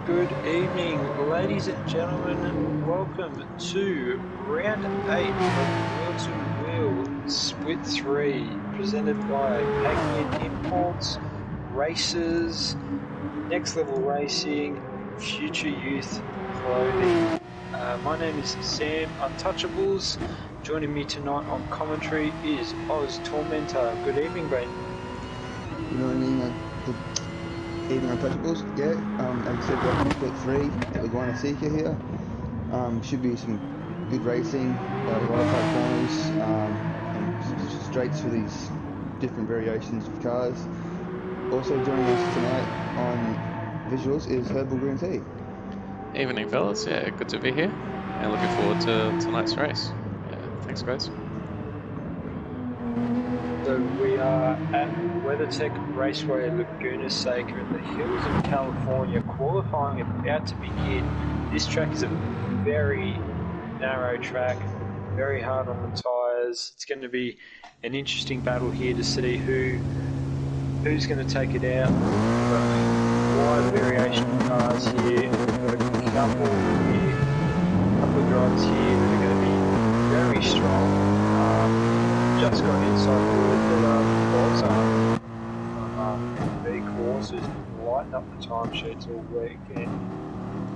Good evening, ladies and gentlemen. Welcome to round 8 of Wheel-to-Wheel Split 3, presented by Pagnian Imports, Racers, Next Level Racing, Future Youth Clothing. My name is Sam Untouchables. Joining me tonight on commentary is Oz Tormentor. Good evening, mate. Good evening, evening Untouchables. Yeah, as you said, welcome to Split 3 at Laguna Seca here. Should be some good racing, a lot of high corners, and straights for these different variations of cars. Also joining us tonight on visuals is Herbal Green Tea. Evening, fellas. Yeah, good to be here, and looking forward to tonight's race. Yeah, thanks, guys. So we are at WeatherTech Raceway Laguna Seca in the hills of California. Qualifying about to begin. This track is a very narrow track, very hard on the tyres. It's going to be an interesting battle here to see who's going to take it out. We've got a wide variation of cars here. We've got a couple of drivers here that are going to be very strong. Just got inside word that Boz from B course is lighting up the timesheets all weekend.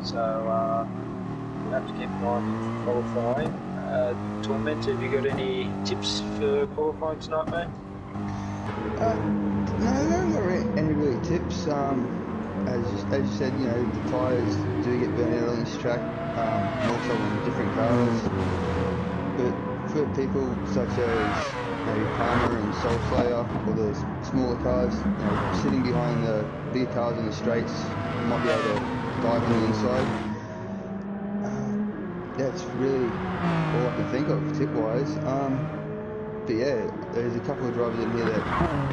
So we'll have to keep an eye on qualifying. Tormentor, have you got any tips for qualifying tonight, mate? No, not any really tips. As you said, the tyres do get burnt out on this track, more so on different cars. But for people such as maybe Palmer and Soul Slayer, or the smaller cars, sitting behind the bigger cars on the straights, might be able to dive on the inside. That's really all I can think of tip-wise. But yeah, there's a couple of drivers in here that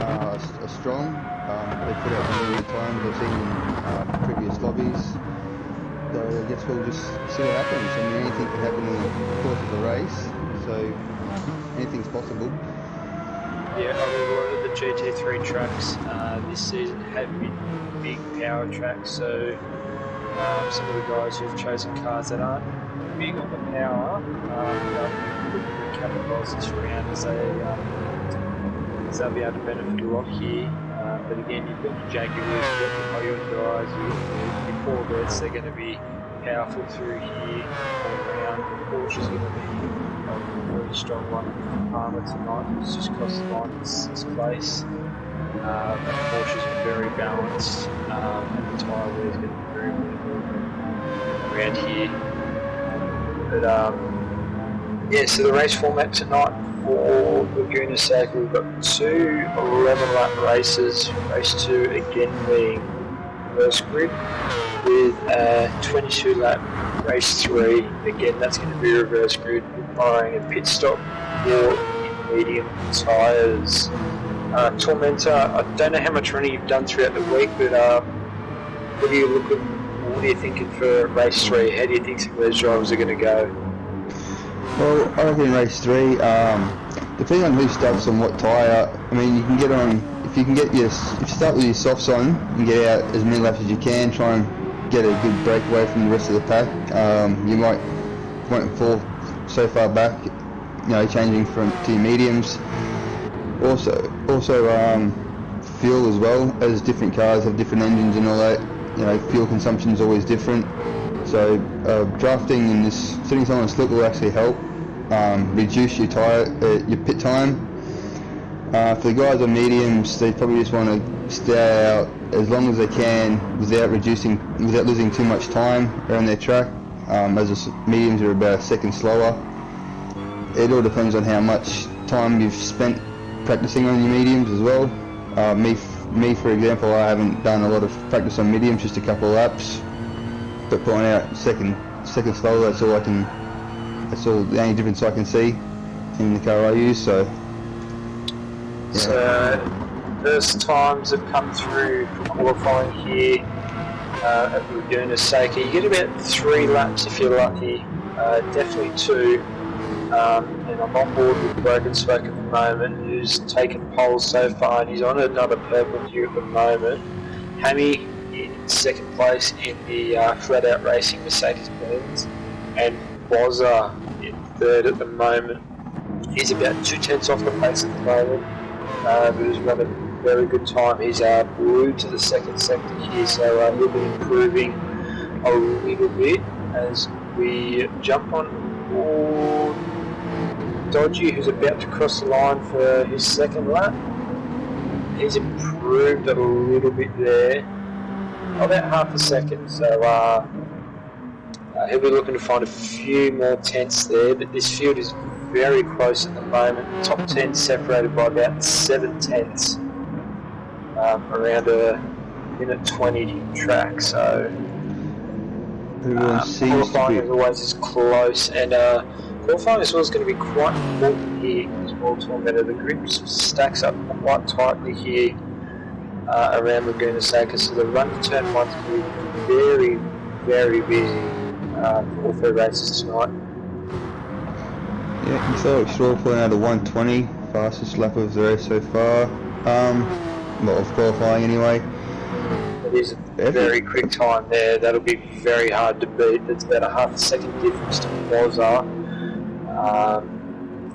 are strong. They put out some really good times I've seen in previous lobbies. So I guess we'll just see what happens. I mean, anything can happen in the course of the race, so anything's possible. Yeah, a lot of the GT3 tracks this season have been big power tracks, so some of the guys who've chosen cars that aren't big on the power, they'll capitalise this round as they'll be able to benefit a lot here. But again, you've got your Jaguars, you've got your Hyundais, your Corvettes, they're going to be powerful through here all around. Porsche's going to be a very strong one from Palmer tonight. It's just cost the line in 6th place. Porsche's very balanced, and the tyre wear is going to be very good around here. But yeah, so the race format tonight for Laguna Seca, we've got 2 11-lap races. Race 2 again being reverse grid, with a 22-lap race 3. Again, that's going to be reverse grid, requiring a pit stop for medium tyres. Tormentor, I don't know how much running you've done throughout the week, but what are you thinking for race 3? How do you think some of those drivers are going to go? Well, I reckon in race 3, depending on who starts on what tyre, I mean, you can get on, if you start with your softs on, you can get out as many laps as you can, try and get a good breakaway from the rest of the pack. You won't fall so far back, changing to your mediums. Also, fuel as well, as different cars have different engines and all that. Fuel consumption is always different. So drafting and sitting someone on slick will actually help reduce your pit time. For the guys on mediums, they probably just want to stay out as long as they can without losing too much time around their track. As the mediums are about a second slower. It all depends on how much time you've spent practicing on your mediums as well. Me for example, I haven't done a lot of practice on mediums, just a couple of laps. But pulling out second slower, that's all the only difference I can see in the car I use. So yeah. So first times have come through for qualifying here at Laguna Seca. You get about 3 laps if you're lucky, definitely 2. And I'm on board with Broken Spoke at the moment, who's taken poles so far, and he's on another purple here at the moment. Hammy, in second place in the Flat Out Racing Mercedes-Benz, and Bozza in third at the moment. He's about 2/10 off the pace at the moment, but he's run a very good time. He's blue to the second sector here, so he'll be improving a little bit as we jump on board Dodgy, who's about to cross the line for his second lap. He's improved a little bit there, about half a second, so he'll be looking to find a few more tenths there, but this field is very close at the moment. Top 10 separated by about 7 tenths, around a minute 20 track, so qualifying as always is close, and qualifying as well is going to be quite important here as well. Talking about the grip stacks up quite tightly here around Laguna Seca, so the run to turn one's going to be very, very busy for all 3 races tonight. Yeah, Etholic Straw pulling out a 120, fastest lap of the race so far. Well, of qualifying anyway. It is a very quick time there. That'll be very hard to beat. That's about a half a second difference to Bozza.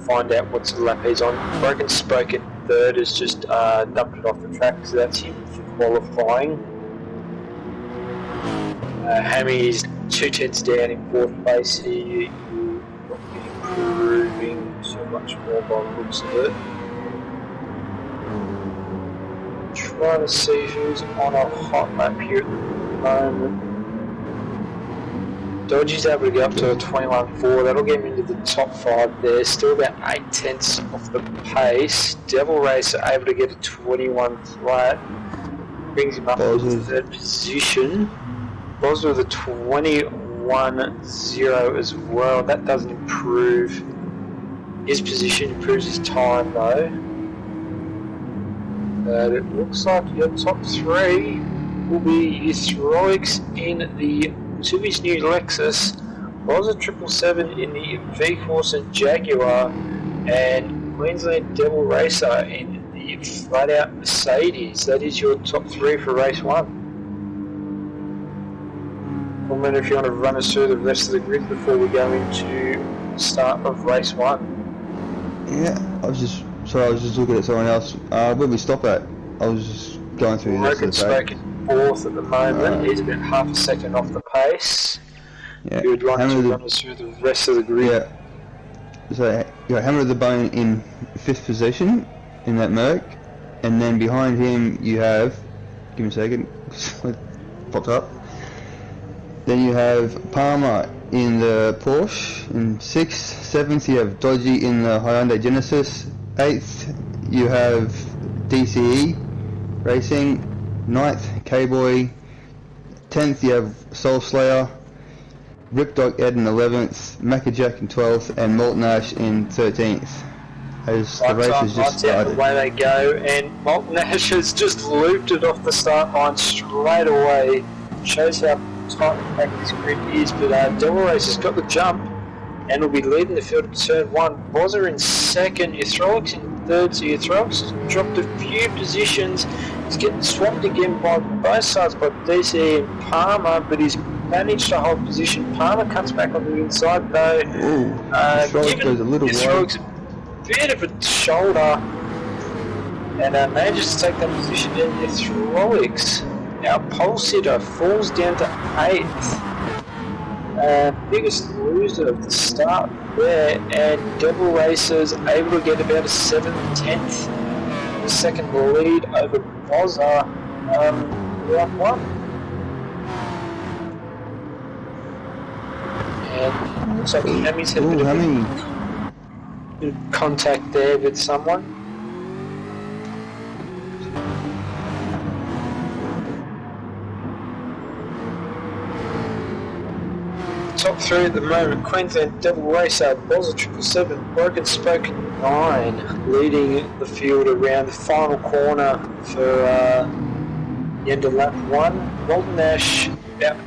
Find out what's the lap he's on. Broken Spoke in third has just dumped it off the track, so that's him for qualifying. Hammy is 2 tenths down in fourth place here. Not improving so much more by the looks of it. Trying to see who's on a hot lap here at the moment. Dodgy's able to get up to a 21.4, that'll get him into the top 5 there, still about 8 tenths off the pace. Devil Racer able to get a 21 flat, brings him up to the third position. Boswell with a 21.0 as well, that doesn't improve his position, improves his time though. But it looks like your top 3 will be Ethroics in the Mitsubishi new Lexus, Bozza 777 in the V-Force and Jaguar, and Queensland Devil Racer in the Flat Out Mercedes. That is your top 3 for race 1. Well, then if you want to run us through the rest of the grid before we go into the start of race 1. Yeah, I was just looking at someone else. Where did we stop at? I was just going through this. Broken Spoke in fourth at the moment. He's about half a second off the pace. Yeah. You would like to run us through the rest of the grid? Yeah. So you got Hammer of the Bone in 5th position in that Merc, and then behind him you have, give me a second, it popped up. Then you have Palmer in the Porsche in 6th. 7th you have Dodgy in the Hyundai Genesis. 8th you have DCE Racing. 9th K-Boy. 10th you have Soul Slayer. Ripdog Ed in 11th. Maccajack in 12th, and Molten Ash in 13th. As the race has just started. Away they go, and Molten Ash has just looped it off the start line straight away. Shows how tight packed this grid is, but Devil Race has got the jump and will be leading the field at turn 1. Bozza in second, Ethroics in third, so Ethroics has dropped a few positions. He's getting swamped again by both sides by DC and Palmer, but he's managed to hold position. Palmer cuts back on the inside though. Ethroics goes a little Ethroics wide. a bit of a shoulder and manages to take that position in. Ethroics, our pole sitter, falls down to 8th. Biggest loser of the start there, and Devil Racers able to get about a 7/10 the second lead over Bozza round 1. And looks like Hammy's had a bit of contact there with someone. Top 3 at the moment: Queensland Devil Racer, Bozza 777, Broken Spoke 9, leading the field around the final corner for the end of lap 1. Molten Ash about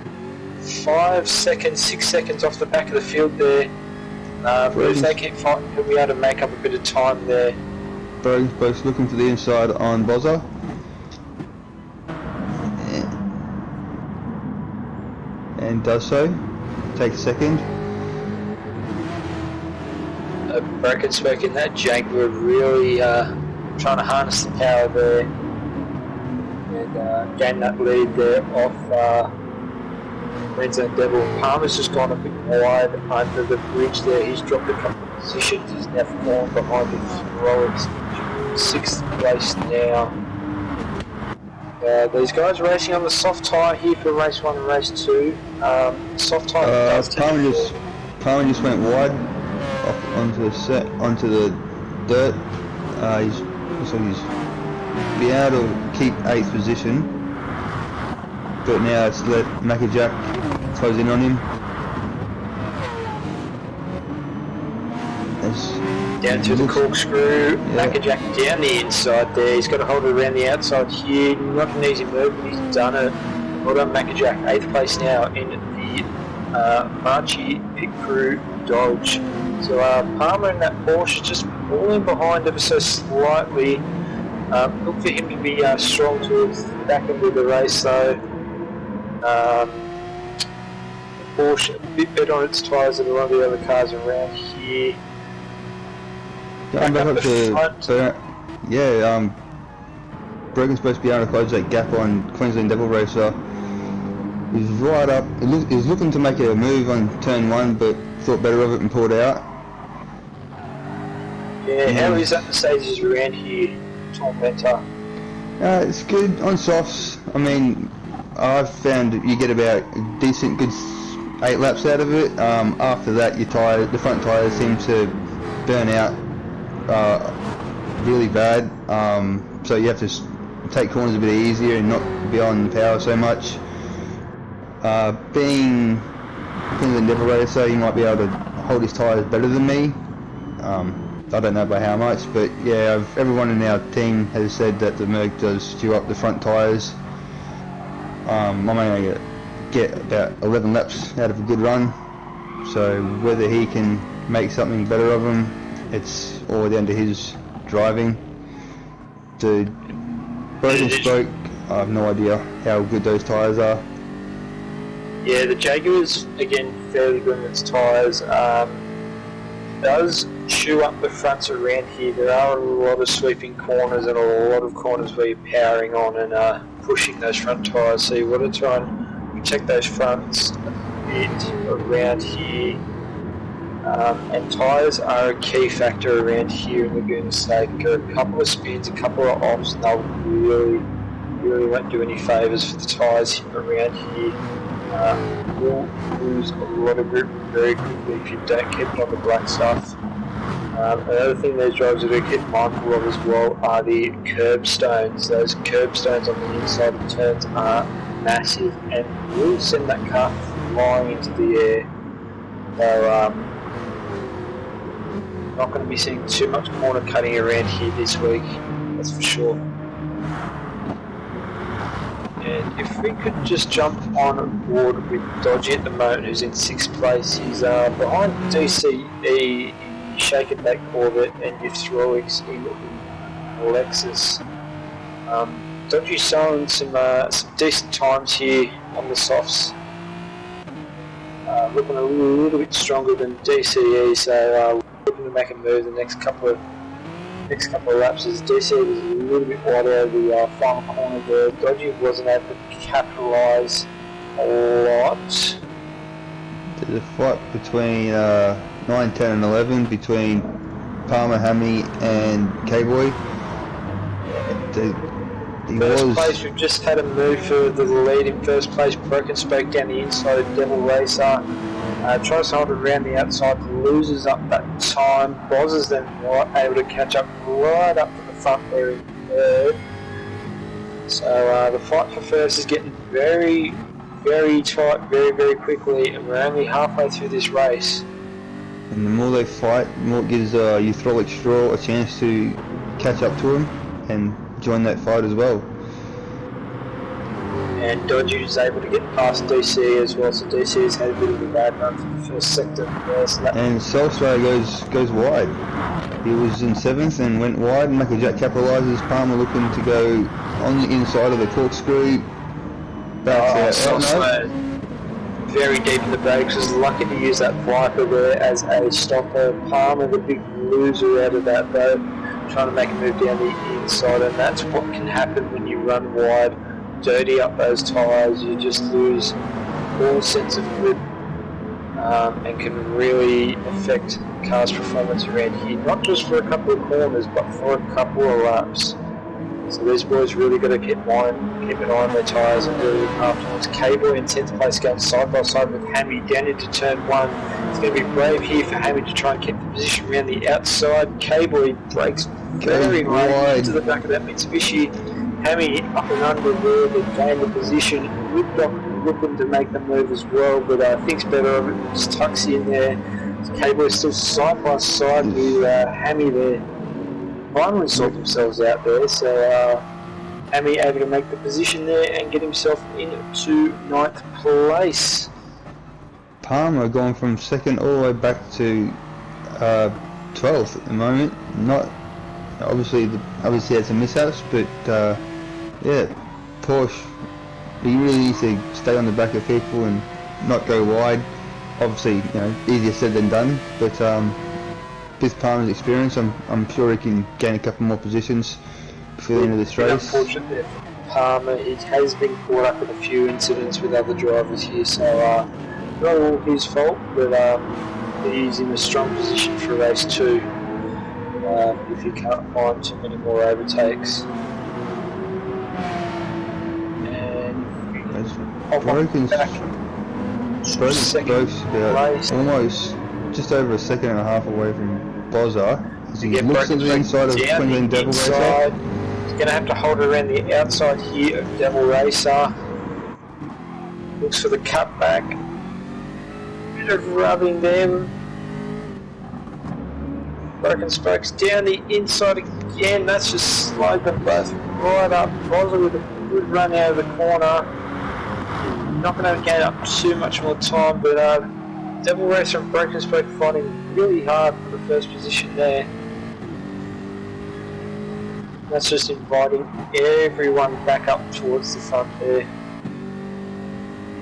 5 seconds, 6 seconds off the back of the field there. But if they keep fighting, he'll be able to make up a bit of time there. Both looking for the inside on Bozza. and does so. Takes second. Broken spoke in that Jaguar really trying to harness the power there and gain that lead there off Queensland Devil. Palmer's just gone a bit wide under the bridge there. He's dropped a couple of positions. He's now fallen behind the heroics. 6th place now. These guys are racing on the soft tyre here for race 1 and race 2. Soft tyre does Palmer just went wide off onto the dirt. Looks like he's be able to keep 8th position, but now it's let Maccajack close in on him. Down to the corkscrew, yeah. Maccajack down the inside there. He's got to hold it around the outside here. Not an easy move, but he's done it. Well done, Maccajack. 8th place now in the Marchi Pit Crew Dodge. So Palmer in that Porsche just falling behind ever so slightly. Look for him to be strong towards the back end of the race though. Porsche a bit better on its tyres than a lot of the other cars around here. Going back up to Brogan's supposed to be able to close that gap on Queensland Devil Racer. He's right up. He was looking to make a move on turn 1, but thought better of it and pulled out. Yeah, how is that the stages around here, Tom Venter? It's good on softs. I mean, I've found you get about a decent, good 8 laps out of it. After that, the front tyres seem to burn out really bad. So you have to take corners a bit easier and not be on power so much. Being the Devil Racer, he might be able to hold his tyres better than me. I don't know by how much, but yeah, everyone in our team has said that the Merc does stew up the front tyres. I'm only going to get about 11 laps out of a good run, so whether he can make something better of them, it's all down to his driving. The broken spoke, I have no idea how good those tyres are. Yeah, the Jaguar's again fairly good in its tyres. Does chew up the fronts around here. There are a lot of sweeping corners and a lot of corners where you're powering on and pushing those front tyres. So you want to try and protect those fronts a bit around here. And tyres are a key factor around here in Laguna State. Go a couple of spins, a couple of offs, and they'll really won't do any favours for the tyres around here. You'll lose a lot of grip very quickly if you don't keep it on the black stuff. Another thing those drivers are to keep mindful of as well are the curbstones. Those curbstones on the inside of turns are massive and will send that car flying into the air. So not going to be seeing too much corner cutting around here this week, that's for sure. And if we could just jump on board with Dodgy at the moment, who's in 6th place. He's behind DCE, Shaken Back Corvette, and your Heroics in Lexus. Dodgy's showing some decent times here on the softs. Looking a little bit stronger than DCE, so looking to make a move the next couple of laps as DCE was a little bit wide out of the final corner there. Dodgy wasn't able to capitalise a lot. There's a fight between 9, 10 and 11 between Palmer, Hammy and K-Boy. First place, we've just had a move for the lead in first place. Broken spoke down the inside of Devil Racer. Tries to hold it around the outside, loses up that time. Boz is then able to catch up right up to the front there in third. So the fight for first is getting very, very tight, very, very quickly, and we're only halfway through this race. And the more they fight, the more it gives Hydraulic Straw a chance to catch up to him and join that fight as well. And Dodgy is able to get past DC as well, so DC has had a bit of a bad run for the first sector there. So and Solstray goes wide. He was in 7th and went wide, and Maccajack capitalises. Palmer looking to go on the inside of the corkscrew. Backs out. Solstray very deep in the brakes, was lucky to use that Viper there as a stopper. Palmer, the big loser out of that though, trying to make a move down the inside, and that's what can happen when you run wide, dirty up those tyres. You just lose all sense of grip, and can really affect the car's performance around here, not just for a couple of corners but for a couple of laps. So these boys really got to keep an eye on their tyres and really look afterwards. K-Boy in 10th place going side by side with Hammy down into turn 1. It's going to be brave here for Hammy to try and keep the position around the outside. K-Boy breaks very late into the back of that Mitsubishi. Hammy up and under there, they gain the position. Ripdock looking to make the move as well, but thinks better of it, just tucks in there. K-Boy still side by side with Hammy there. Finally sort themselves out there, so Hammy able to make the position there and get himself into 9th place. Palmer going from 2nd all the way back to 12th at the moment. Not obviously had some mishaps, but yeah, Porsche, he really needs to stay on the back of people and not go wide. Obviously, you know, easier said than done, but with Palmer's experience, I'm sure he can gain a couple more positions before the end of this race. Unfortunate there for Palmer, he has been caught up in a few incidents with other drivers here, so not all his fault, but he's in a strong position for race 2 if he can't find too many more overtakes. And Broken's back both about almost just over a second and a half away from Bozza, as he looks at the inside of Queensland Devil Racer. He's going to have to hold it around the outside here of Devil Racer. Looks for the cutback. Bit of rubbing them. Broken spokes down the inside again. That's just slowed them both right up. Bozza with a good run out of the corner. Not going to gain up too much more time, but Devil Racer and Broken Spoke fighting really hard for the first position there. That's just inviting everyone back up towards the front there.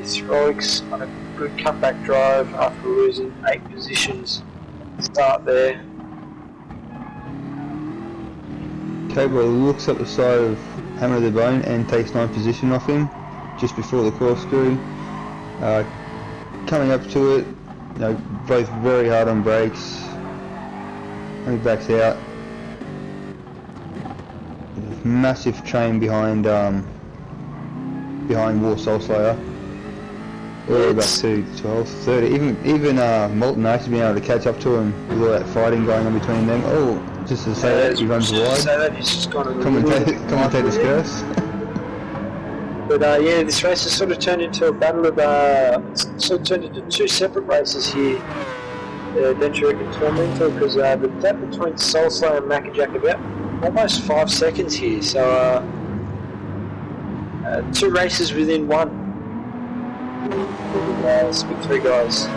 Heroics on a good comeback drive after losing 8 positions. Start there. Cobra looks up the side of Hammer of the Bone and takes 9th position off him just before the corkscrew. Coming up to it, you know, both very hard on brakes. And he backs out. Massive train behind War Soul Slayer. All the way back to 12, 30. Even Molten Axe has been able to catch up to him with all that fighting going on between them. Oh, just to say that, he runs wide. Say that, he's just gone Commentator's curse. But yeah, this race has sort of turned into a battle of, sort of turned into 2 separate races here. Don't you reckon, Tormentor? Because the gap between Soul Slayer and Maccajack about almost 5 seconds here. So 2 races within 1. Split 3 guys.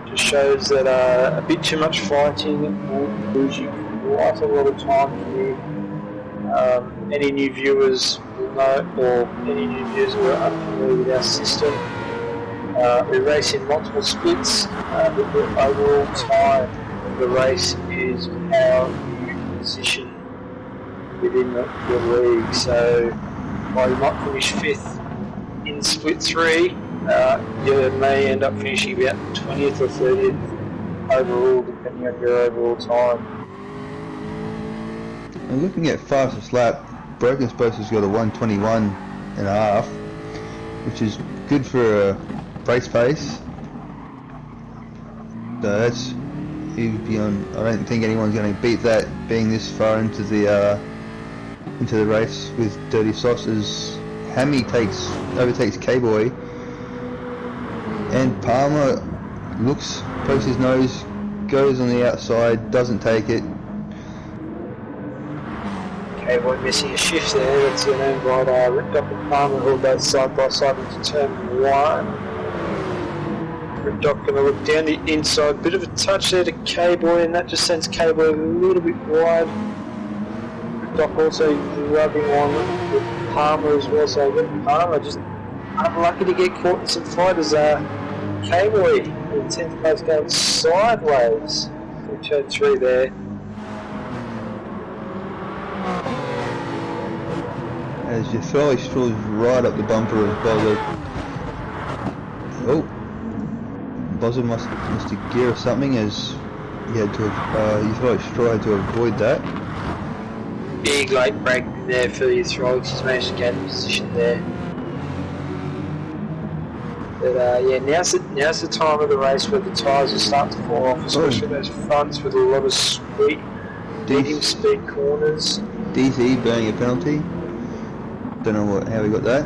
Just shows that a bit too much fighting will lose you quite a lot of time here. Any new viewers will know, or any new viewers who are unfamiliar with our system, we race in multiple splits, but the overall time of the race is how you position within the league. So while you might finish 5th in split 3, you may end up finishing about 20th or 30th overall, depending on your overall time. And looking at fastest lap, Broken Spokes has got a 1:21.5, which is good for a race pace. So that's beyond. I don't think anyone's going to beat that, being this far into the race with Dirty Sauces. Hammy overtakes K-Boy, and Palmer pokes his nose, goes on the outside, doesn't take it. K-Boy missing a shift there. That's going to invite Ripdock and Palmer, who are both side by side into turn 1. Ripdock going to look down the inside, bit of a touch there to K-Boy, and that just sends K-Boy a little bit wide. Ripdock also rubbing on with Palmer as well, so Palmer just unlucky to get caught in some fighters. K-Boy in 10th place going sideways. We showed 3 there. As your throw straws right up the bumper of Bozza. Oh, Bozza must have gear or something as he had to have, your throw straw had to avoid that. Big late break there for your Throlls. He's managed to gain position there. But yeah, now's the time of the race where the tyres will start to fall off, especially those fronts with a lot of sweet, medium speed corners. DZ burning a penalty. Don't know how we got that.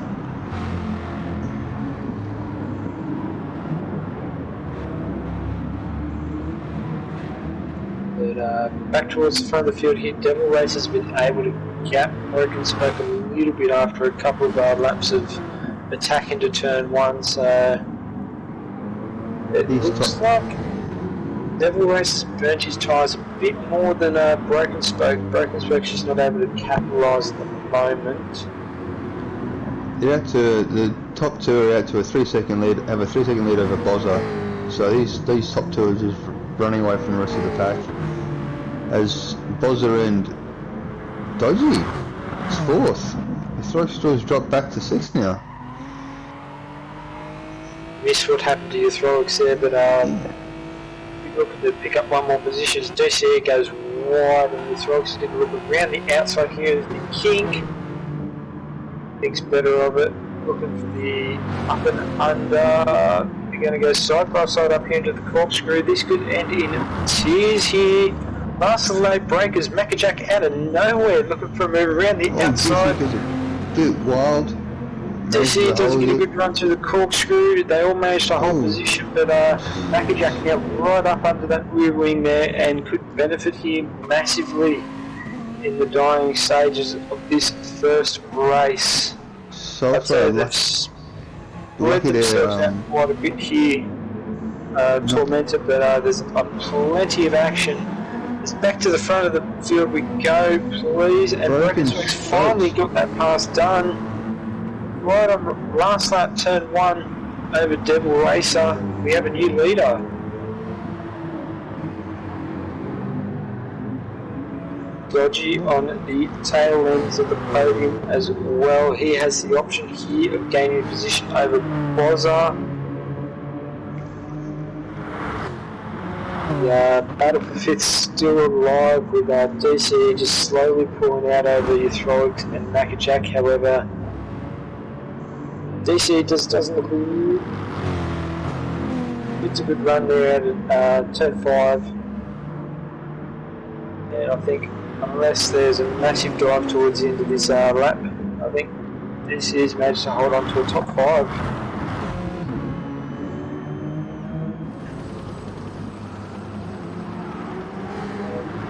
But back towards the front of the field here, Devil Race has been able to gap Broken Spoke a little bit after a couple of laps of attack into turn 1, so it looks like Devil Race has burnt his tyres a bit more than Broken Spoke. Broken Spoke's just not able to capitalise at the moment. They're out to, the top 2 are out to a 3-second lead, have a 3-second lead over Bozza. So these top 2 are just running away from the rest of the pack. As Bozza and Dodgy is 4th. The throw straw's dropped back to 6th now. Missed what happened to your Throlix there, but you're looking to pick up one more position as DCE goes wide and the Throlix is going to look around the outside here as the King thinks better of it, looking for the up and under. You're going to go side by side up here into the corkscrew. This could end in tears here. Last of the late breakers, Mackajack out of nowhere looking for a move around the outside. DCE a bit wild. DCE doesn't get a good run through the corkscrew. They all managed to hold position, but Mackajack now right up under that rear wing there and could benefit here massively in the dying stages of this first race. So I'd say they've spread themselves out quite a bit here, Tormentor, but there's plenty of action. It's back to the front of the field we go, please, and Broken Spoke's finally got that pass done. Right on last lap, turn 1 over Devil Racer. We have a new leader. Dodgy on the tail ends of the podium as well. He has the option here of gaining position over Bozza. The battle for 5th still alive with DCE just slowly pulling out over Euthrolic and Mackajack. However, DCE just doesn't look good. It's a good run there at turn 5. And I think unless there's a massive drive towards the end of this lap, I think DCE's managed to hold on to a top 5.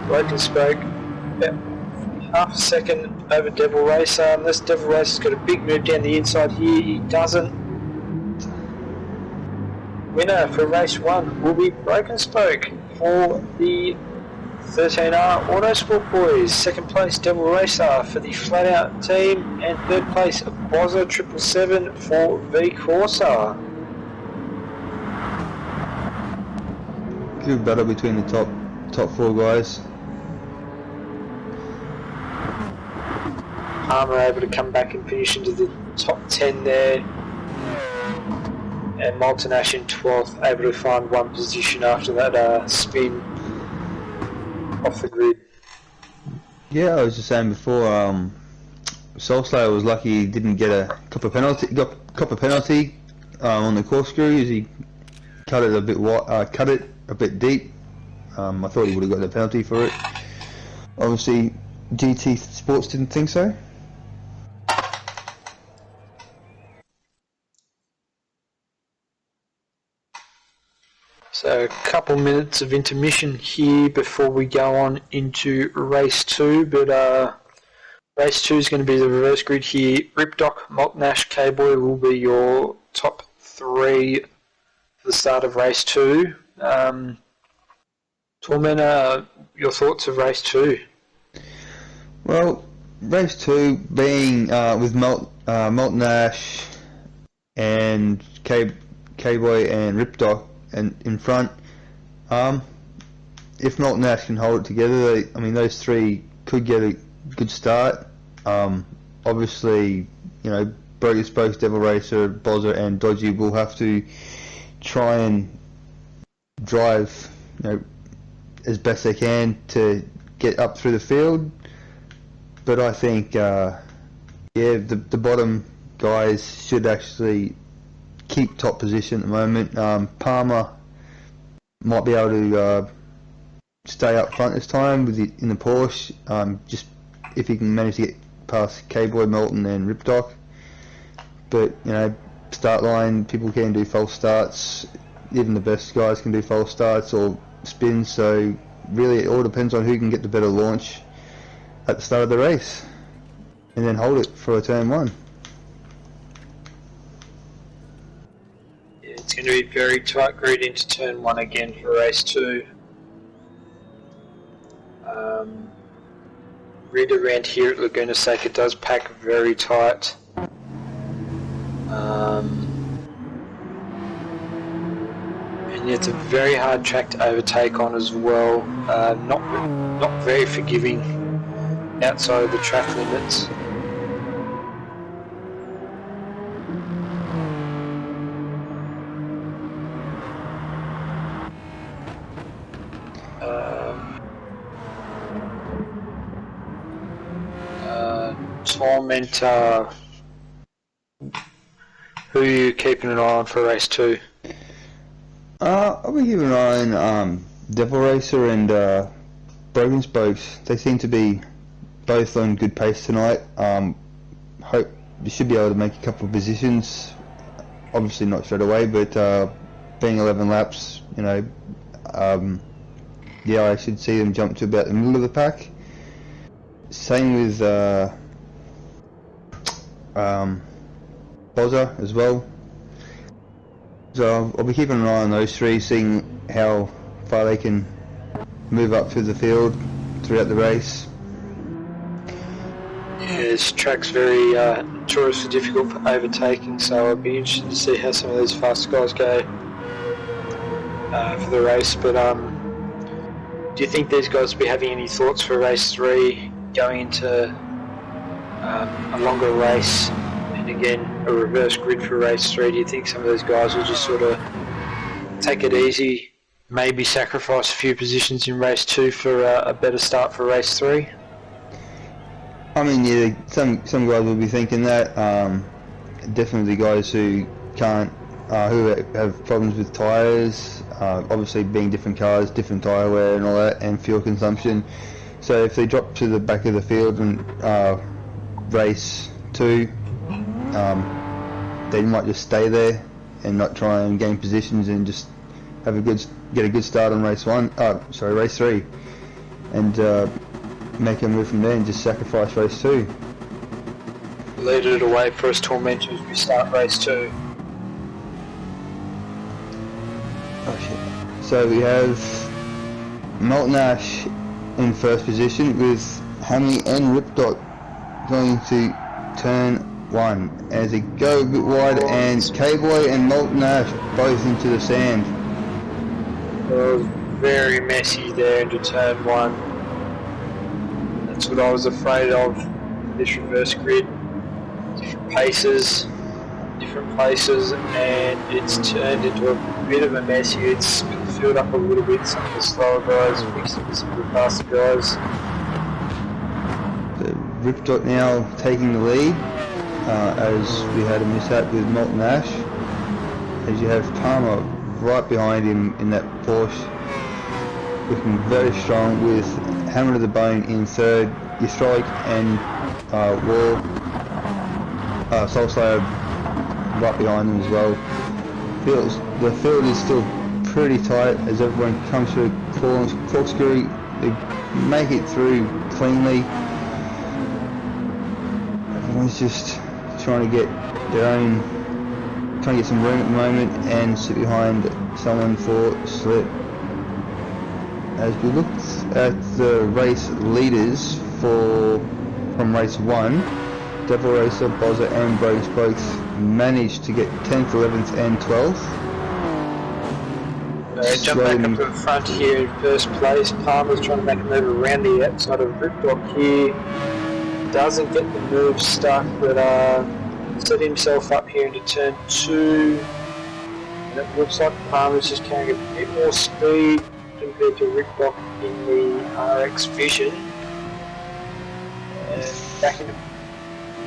Broken Spoke, about half a second over Devil Racer. Unless Devil Racer's got a big move down the inside here, he doesn't. Winner for race 1 will be Broken Spoke for the 13R Autosport Boys. Second place Devil Racer for the Flat Out team, and third place Bozza 777 for V Corsa. Good battle between the top 4 guys. Palmer able to come back and finish into the top 10 there, and Molten Ash in 12th, able to find one position after that spin off the grid. Yeah, I was just saying before, Soulslayer was lucky he didn't get a copper penalty on the corkscrew as he cut it a bit cut it a bit deep. I thought he would have got the penalty for it. Obviously, GT Sports didn't think so. So a couple minutes of intermission here before we go on into race 2, but race 2 is going to be the reverse grid here. Ripdoc, Molten Ash, K-Boy will be your top 3 for the start of race 2. Tormentor, your thoughts of race 2? Well, race 2 being with Molten Ash and K-Boy and Ripdoc and in front. If Milton Ash can hold it together, those three could get a good start. Obviously, Broken Spokes, Devil Racer, Bozza and Dodgy will have to try and drive, as best they can to get up through the field. But I think, the bottom guys should actually keep top position at the moment. Palmer might be able to stay up front this time in the Porsche, just if he can manage to get past K-Boy, Melton and Ripdoc. But, start line, people can do false starts, even the best guys can do false starts or spins, so really it all depends on who can get the better launch at the start of the race and then hold it for a turn one. Yeah, it's going to be very tight grid into turn one again for race two. Grid around here at Laguna Seca does pack very tight. And it's a very hard track to overtake on as well. Not very forgiving outside of the track limits. Tormentor, who are you keeping an eye on for race two? I'll be keeping an eye on Devil Racer and Broken Spokes. They seem to be both on good pace tonight. Hope you should be able to make a couple of positions. Obviously not straight away, but being 11 laps, I should see them jump to about the middle of the pack. Same with Bozza as well. So I'll be keeping an eye on those three, seeing how far they can move up through the field throughout the race. Yeah, this track's very notoriously difficult for overtaking, so I'll be interested to see how some of these fast guys go for the race. But do you think these guys will be having any thoughts for race three, going into a longer race, and again a reverse grid for race three? Do you think some of those guys will just sort of take it easy, maybe sacrifice a few positions in race two for a better start for race three? Some guys will be thinking that. Definitely guys who can't, who have problems with tyres, obviously being different cars, different tyre wear and all that, and fuel consumption. So if they drop to the back of the field and race two, they might just stay there and not try and gain positions and just get a good start on race three, and make a move from there and just sacrifice race two. Lead it away for us Tormentor as we start race two. Oh shit. So we have Milton Ash in first position with Hammy and Ripdoc going to turn one as they go a bit wide, and K-Boy and Milton Ash both into the sand. It was very messy there into turn one. That's what I was afraid of, this reverse grid. Different paces, different places, and it's turned into a bit of a mess here. It's split the field up a little bit, some of the slower guys mixed with some of the faster guys. So Ripdoc now taking the lead, as we had a mishap with Milton Ash, as you have Palmer right behind him in that Porsche, looking very strong with Hammer to the Bone in third, Ystrolic and Soulslayer right behind them as well. The field is still pretty tight as everyone comes through corkscrew. They make it through cleanly. Everyone's just trying to get some room at the moment and sit behind someone for slip. As we looked at the race leaders from race one, Devil Racer, Bozza and Braves both managed to get 10th, 11th and 12th. Jump back up to the front here in first place. Palmer's trying to make a move around the outside of Ripdock here. Doesn't get the move stuck, but set himself up here into turn 2. And it looks like Palmer's just carrying a bit more speed compared to Ripdock in the RX Vision. And back into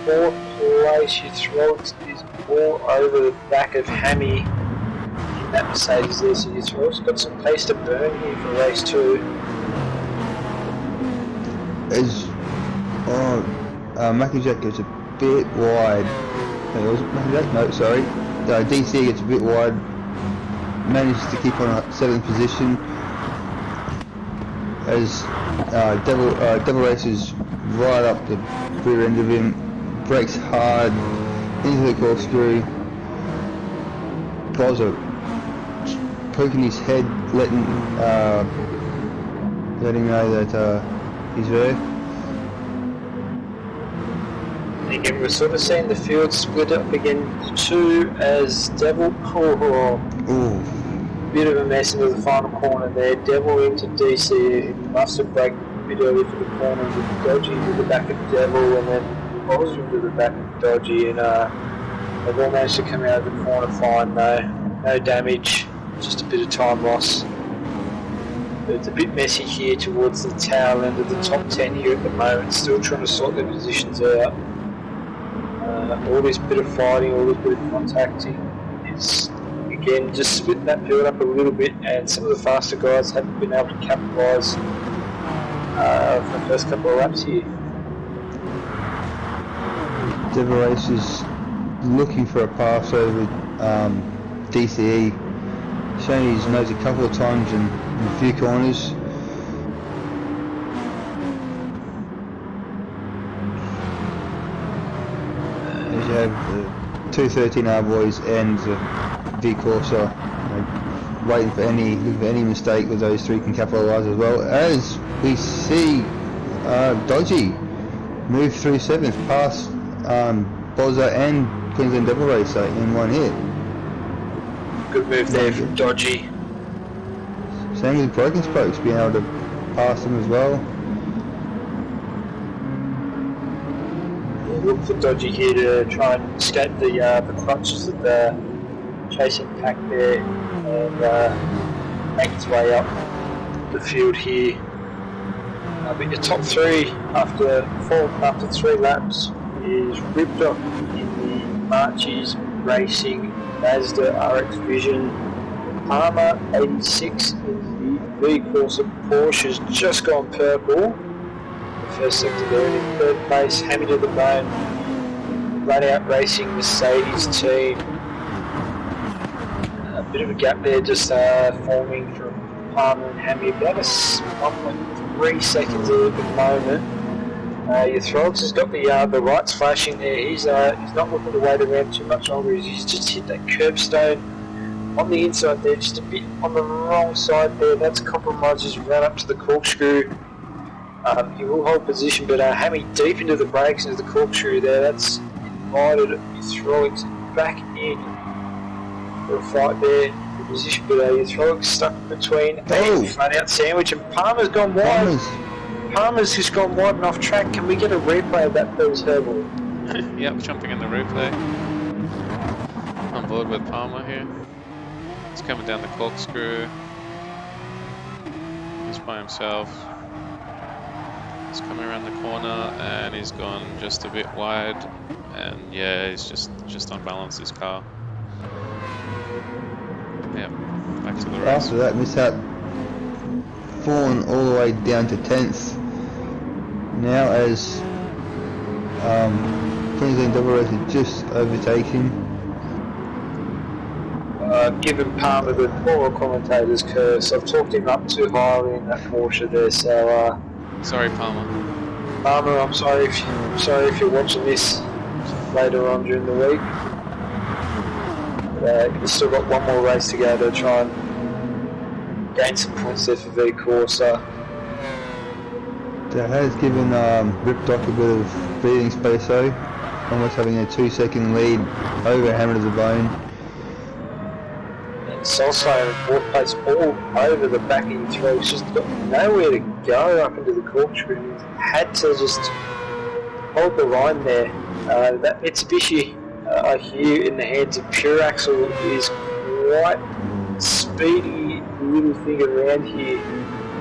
4th place, your throat is all over the back of Hammy in that Mercedes there, so your throat's got some pace to burn here for race 2. Mackie Jack goes a bit wide. No, was it Mackie Jack? No, sorry. DC gets a bit wide. Manages to keep on a 7th position. As Devil Racer's right up the rear end of him. Brakes hard into the corkscrew. Bozza poking his head, letting know that he's there. Again, we're sort of seeing the field split up again too, as Devil, bit of a mess into the final corner there. Devil into DC, who must have braked a bit early for the corner, with Dodgy into the back of Devil, and then Bozza into the back of Dodgy, and they've all managed to come out of the corner fine though. No damage, just a bit of time loss. But it's a bit messy here towards the tail end of the top 10 here at the moment, still trying to sort their positions out. All this bit of fighting, all this bit of contacting is, again, just splitting that field up a little bit, and some of the faster guys haven't been able to capitalise for the first couple of laps here. Devil Race is looking for a pass over DCE, showing his nose a couple of times in a few corners. As you have the 213R boys and the V Corsa waiting for any mistake with those three can capitalise as well. As we see Dodgy move through 7th past Bozza and Queensland Devil Racer in one hit. Good move there from Dodgy. Same with Broken Spokes being able to pass them as well. Look for Dodgy here to try and escape the clutches of the chasing pack there, and make its way up the field here. But your top 3 after 3 laps is Ripdock in the Marchies Racing Mazda RX Vision, Palmer 86 in the V Corsa Porsche's just gone purple. First sector there, and in 3rd place, Hammy to the bone, Run Out Racing Mercedes team. A bit of a gap there, just forming from Palmer and Hammy, about 1.3 seconds there at the moment. Your Throgs has got the lights flashing there. He's not looking to wait around too much longer. He's just hit that curbstone on the inside there, just a bit on the wrong side there. That's compromised. He's run up to the corkscrew. He will hold position, but Hammy deep into the brakes, into the corkscrew there. That's invited your Throgs back in for a fight there. The position, but your Throgs stuck between a front out sandwich, and Palmer's gone wide. Palmer's just gone wide and off track. Can we get a replay of that, please, Herbal? Yep, jumping in the replay. On board with Palmer here. He's coming down the corkscrew. He's by himself. He's coming around the corner and he's gone just a bit wide, and yeah, he's just unbalanced his car. Yep, back to the race. After that mishap, fallen all the way down to 10th. Now as Queensland Devil Racer just overtaking. Given Palmer the poor commentator's curse, I've talked him up too highly in that Porsche there, so sorry, Palmer. Palmer, I'm sorry if you're watching this later on during the week. You've still got one more race to go to try and gain some points there for V Corsa. That has given Ripdock a bit of breathing space though. almost having a 2-second lead over Hammer to the Bone. And Solso in fourth place all over the back end three. He's just got nowhere to go up into the corkscrew. He's had to just hold the line there. That Mitsubishi, I hear in the hands of Pure Axle, is quite speedy little thing around here,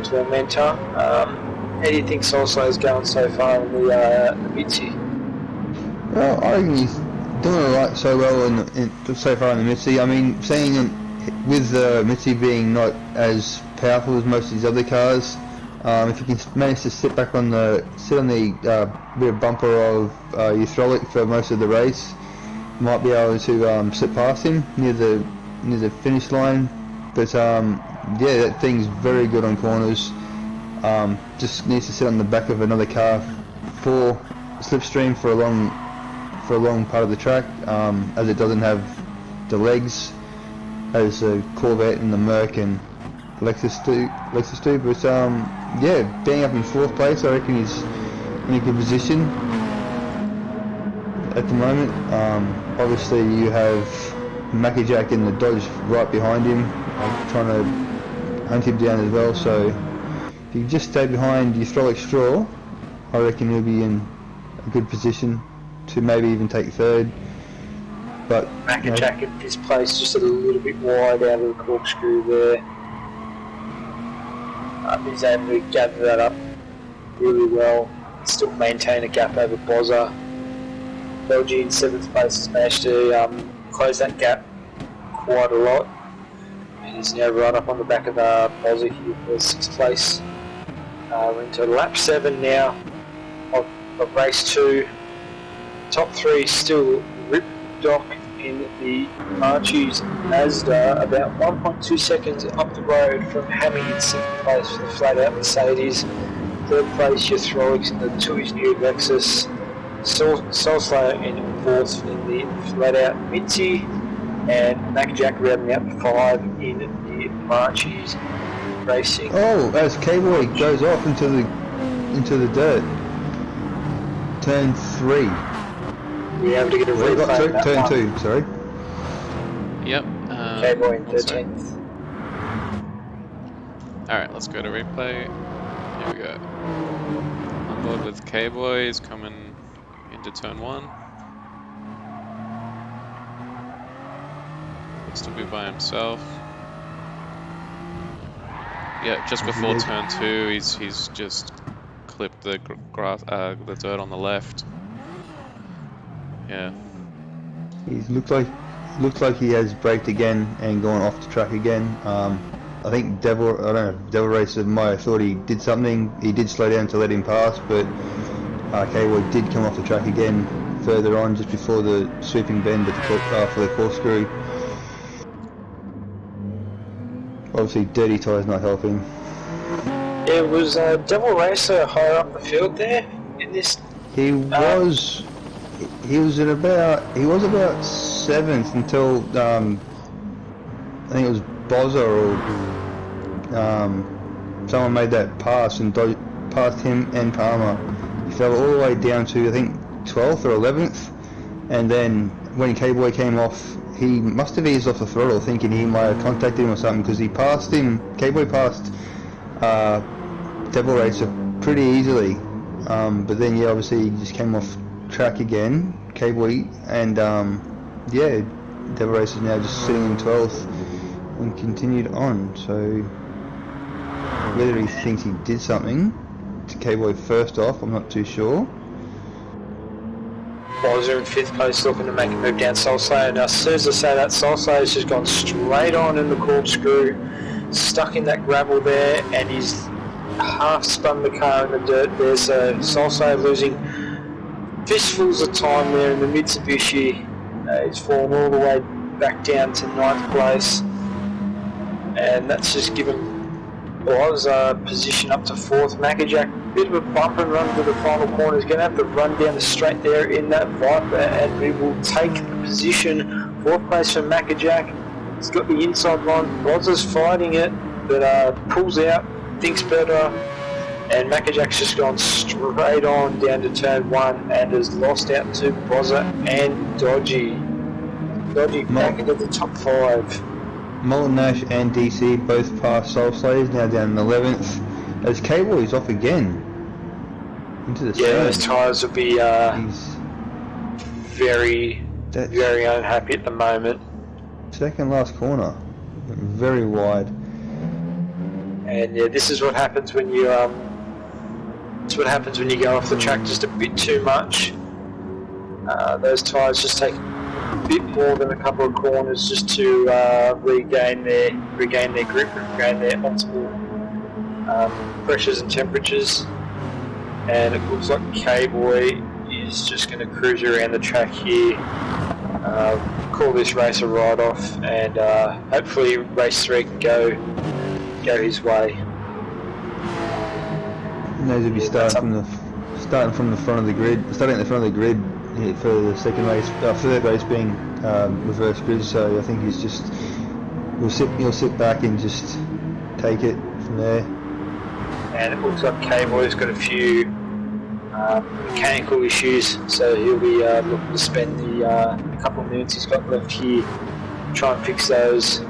Tormentor. How do you think Solso is going so far in the Mitsi? Well, I reckon he's doing alright so well so far in the Mitsi. I mean, seeing with the Mitsi being not as powerful as most of these other cars, if you can manage to sit on the rear bumper of Eustrolic for most of the race, you might be able to sit past him near the finish line. But yeah, that thing's very good on corners. Just needs to sit on the back of another car for slipstream for a long part of the track, as it doesn't have the legs as the Corvette and the Merc and Lexus do. But yeah, being up in fourth place, I reckon he's in a good position at the moment. Obviously you have Mackie Jack in the Dodge right behind him, trying to hunt him down as well. So if you just stay behind Eustrolic Straw, I reckon he'll be in a good position to maybe even take third. But Mackie Jack at this place just a little bit wide out of the corkscrew there. He's able to gather that up really well, still maintain a gap over Bozza. LG in 7th place has managed to close that gap quite a lot, and he's now right up on the back of Bozza here for 6th place. We're into lap 7 now of race 2. Top 3 still Rip Doc in the Marchies Mazda, about 1.2 seconds up the road from Hammy in 2nd place for the flat out Mercedes. 3rd place Eustrolics in the Tooheys New Lexus. Solso in 4th in the flat out Mitzi, and Mac Jack rounding out 5 in the Marchies Racing. oh, as K-Boy goes off into the dirt, turn 3. We're able to get a replay. Turn 2, sorry. Yep. K-Boy in 13th. Alright, let's go to replay. Here we go. On board with K-Boy, he's coming into turn 1. Looks to be by himself. Yeah, just before turn 2, he's just clipped the the dirt on the left. Yeah. He looks like he has braked again and gone off the track again. I think Devil Racer might have thought he did something. He did slow down to let him pass, but K-Boy did come off the track again further on just before the sweeping bend for the corkscrew. Obviously, dirty tyres not helping. It was Devil Racer higher up the field there in this. He was about 7th until I think it was Bozza or someone made that pass and passed him and Palmer. He fell all the way down to I think 12th or 11th, and then when K-Boy came off, he must have eased off the throttle thinking he might have contacted him or something, because he passed him. K-Boy passed Devil Racer pretty easily, but then yeah, obviously he just came off track again, K-Boy, and yeah, Devil Racer is now just sitting in 12th and continued on. So whether he thinks he did something to K-Boy first off, I'm not too sure. Bozza in 5th place looking to make a move down Solso. Now as soon as I say that, Solso has just gone straight on in the corkscrew, stuck in that gravel there, and he's half spun the car in the dirt there. So Solso losing fistfuls of time there in the Mitsubishi. He's fallen all the way back down to 9th place, and that's just given Boz position up to 4th. Mackajack, bit of a bump and run to the final corner. He's going to have to run down the straight there in that Viper, and we will take the position. 4th place for Mackajack. He's got the inside line. Boz is fighting it, but pulls out, thinks better, And Mackajack's just gone straight on down to turn 1 and has lost out to Bozza and Dodgy. Dodgy back into the top 5. Molten Nash and DC both past Soul Slayers, now down in 11th. As K-Boy's off again. Into the Yeah, sand. those tyres will be He's very unhappy at the moment. second last corner. Very wide. And yeah, this is what happens when you it's what happens when you go off the track just a bit too much. Those tyres just take a bit more than a couple of corners just to regain their grip, regain their optimal pressures and temperatures. And it looks like K-Boy is just going to cruise around the track here, call this race a write-off, and hopefully race 3 can go his way. Knows he'll be starting from the front of the grid, starting at the front of the grid for the second race, third race being reverse grid. So I think he's just he'll sit back and just take it from there. And it looks like K-Boy's got a few mechanical issues, so he'll be looking to spend the couple of minutes he's got left here, try and fix those.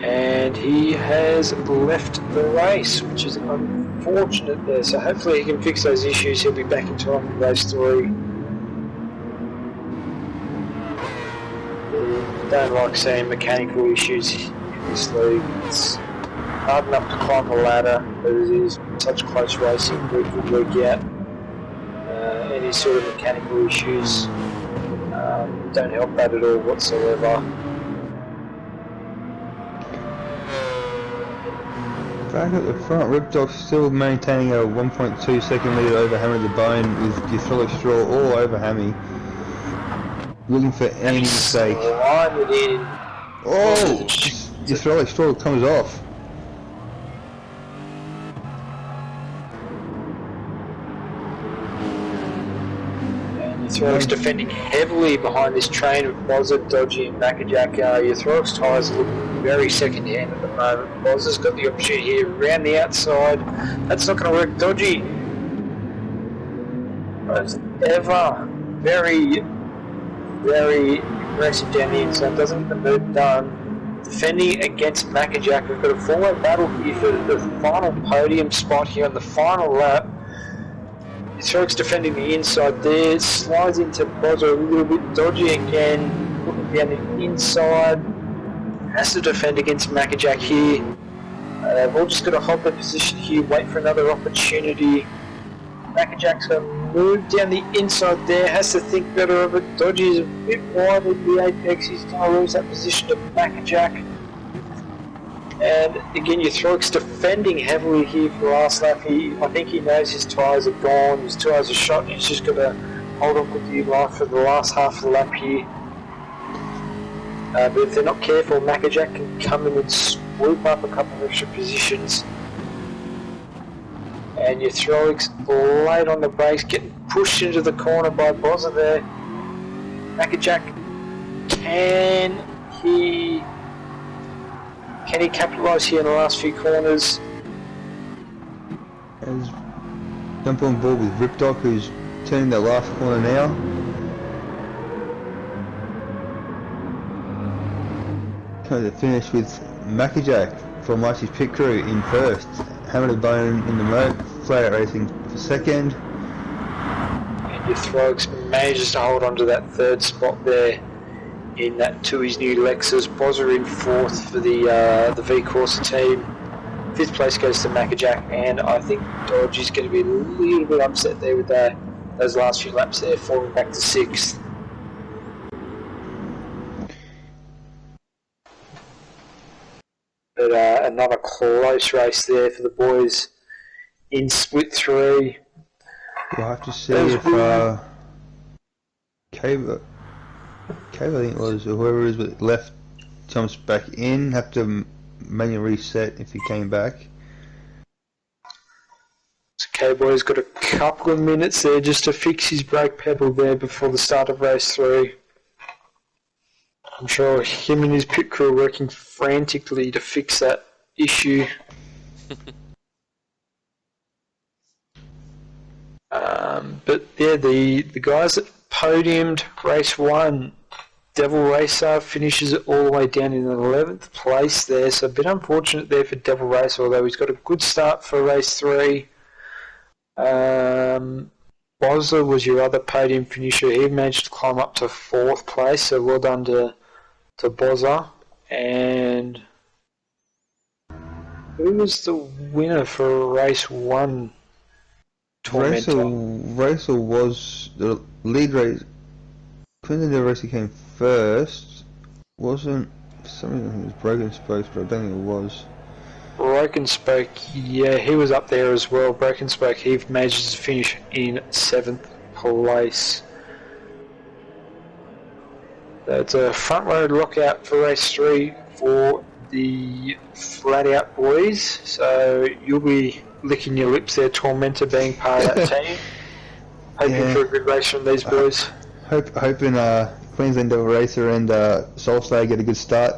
And he has left the race, which is unfortunate there, so hopefully he can fix those issues. He'll be back in time for race 3. Don't like seeing mechanical issues in this league. It's hard enough to climb the ladder, but it is such close racing week in, week out. Any sort of mechanical issues don't help that at all whatsoever. Back at the front, Ripdog still maintaining a 1.2 second lead over Hammer the Bone with Hydraulic Straw all over Hammy. Looking for any mistake. Slide it in. Oh! Hydraulic Straw comes off. Throw's defending heavily behind this train of Bozza, Dodgy and Mackajack. Your Throw's tyres look very second hand at the moment. Bozza's got the opportunity here around the outside. That's not going to work. Dodgy, as ever, very aggressive down the inside. Doesn't get the move done. Defending against Mackajack. We've got a four-way battle here for the final podium spot here on the final lap. Strokes defending the inside there, slides into Bozza a little bit dodgy again, looking down the inside, has to defend against Mackajack here. They've all just got to hold their position here, wait for another opportunity. Mackajack's going to move down the inside there, has to think better of it. Dodgy is a bit wide at the apex, he's going to lose that position to Mackajack. And again, your Throke's defending heavily here for last lap. I think he knows his tyres are gone, his tyres are shot, and he's just got to hold on for dear life for the last half of the lap here. But if they're not careful, Mackajack can come in and swoop up a couple of extra positions. And your Throke's late on the brakes, getting pushed into the corner by Bozza there. Mackajack, can he capitalise here in the last few corners? As jump on board with Ripdog, who's turning that last corner now. Coming to finish with Mackajack from Life's Pit Crew in first. Hammer the Bone in the moat. Flat Out Racing for second. And your Throgs manages to hold on to that third spot there in that Tui's new Lexus. Bozza in fourth for the V-Corsa team. Fifth place goes to Mackajack, and I think Dodge is going to be a little bit upset there with those last few laps there, falling back to sixth. But another close race there for the boys in split 3. We'll have to see if Cave, I think it was, or whoever is left jumps back in, have to manually reset if he came back. So K-Boy's got a couple of minutes there just to fix his brake pedal there before the start of race 3. I'm sure him and his pit crew are working frantically to fix that issue. But yeah, the guys that podiumed race 1, Devil Racer finishes it all the way down in 11th place there, so a bit unfortunate there for Devil Racer, although he's got a good start for race 3. Bosler was your other podium finisher. He managed to climb up to 4th place, so well done to Bosler. And who was the winner for race 1? Racer was the lead race. Queensland Racer came first. Wasn't for some reason I think it was Broken Spokes, but I don't think it was. Broken Spoke, yeah, he was up there as well. Broken Spoke, he managed to finish in 7th place. That's a front row lockout for race 3 for the Flat Out boys. So you'll be licking your lips there, Tormentor, being part of that team. Hoping for a good race from these boys. Hoping Queensland Devil Racer and Soulslayer get a good start.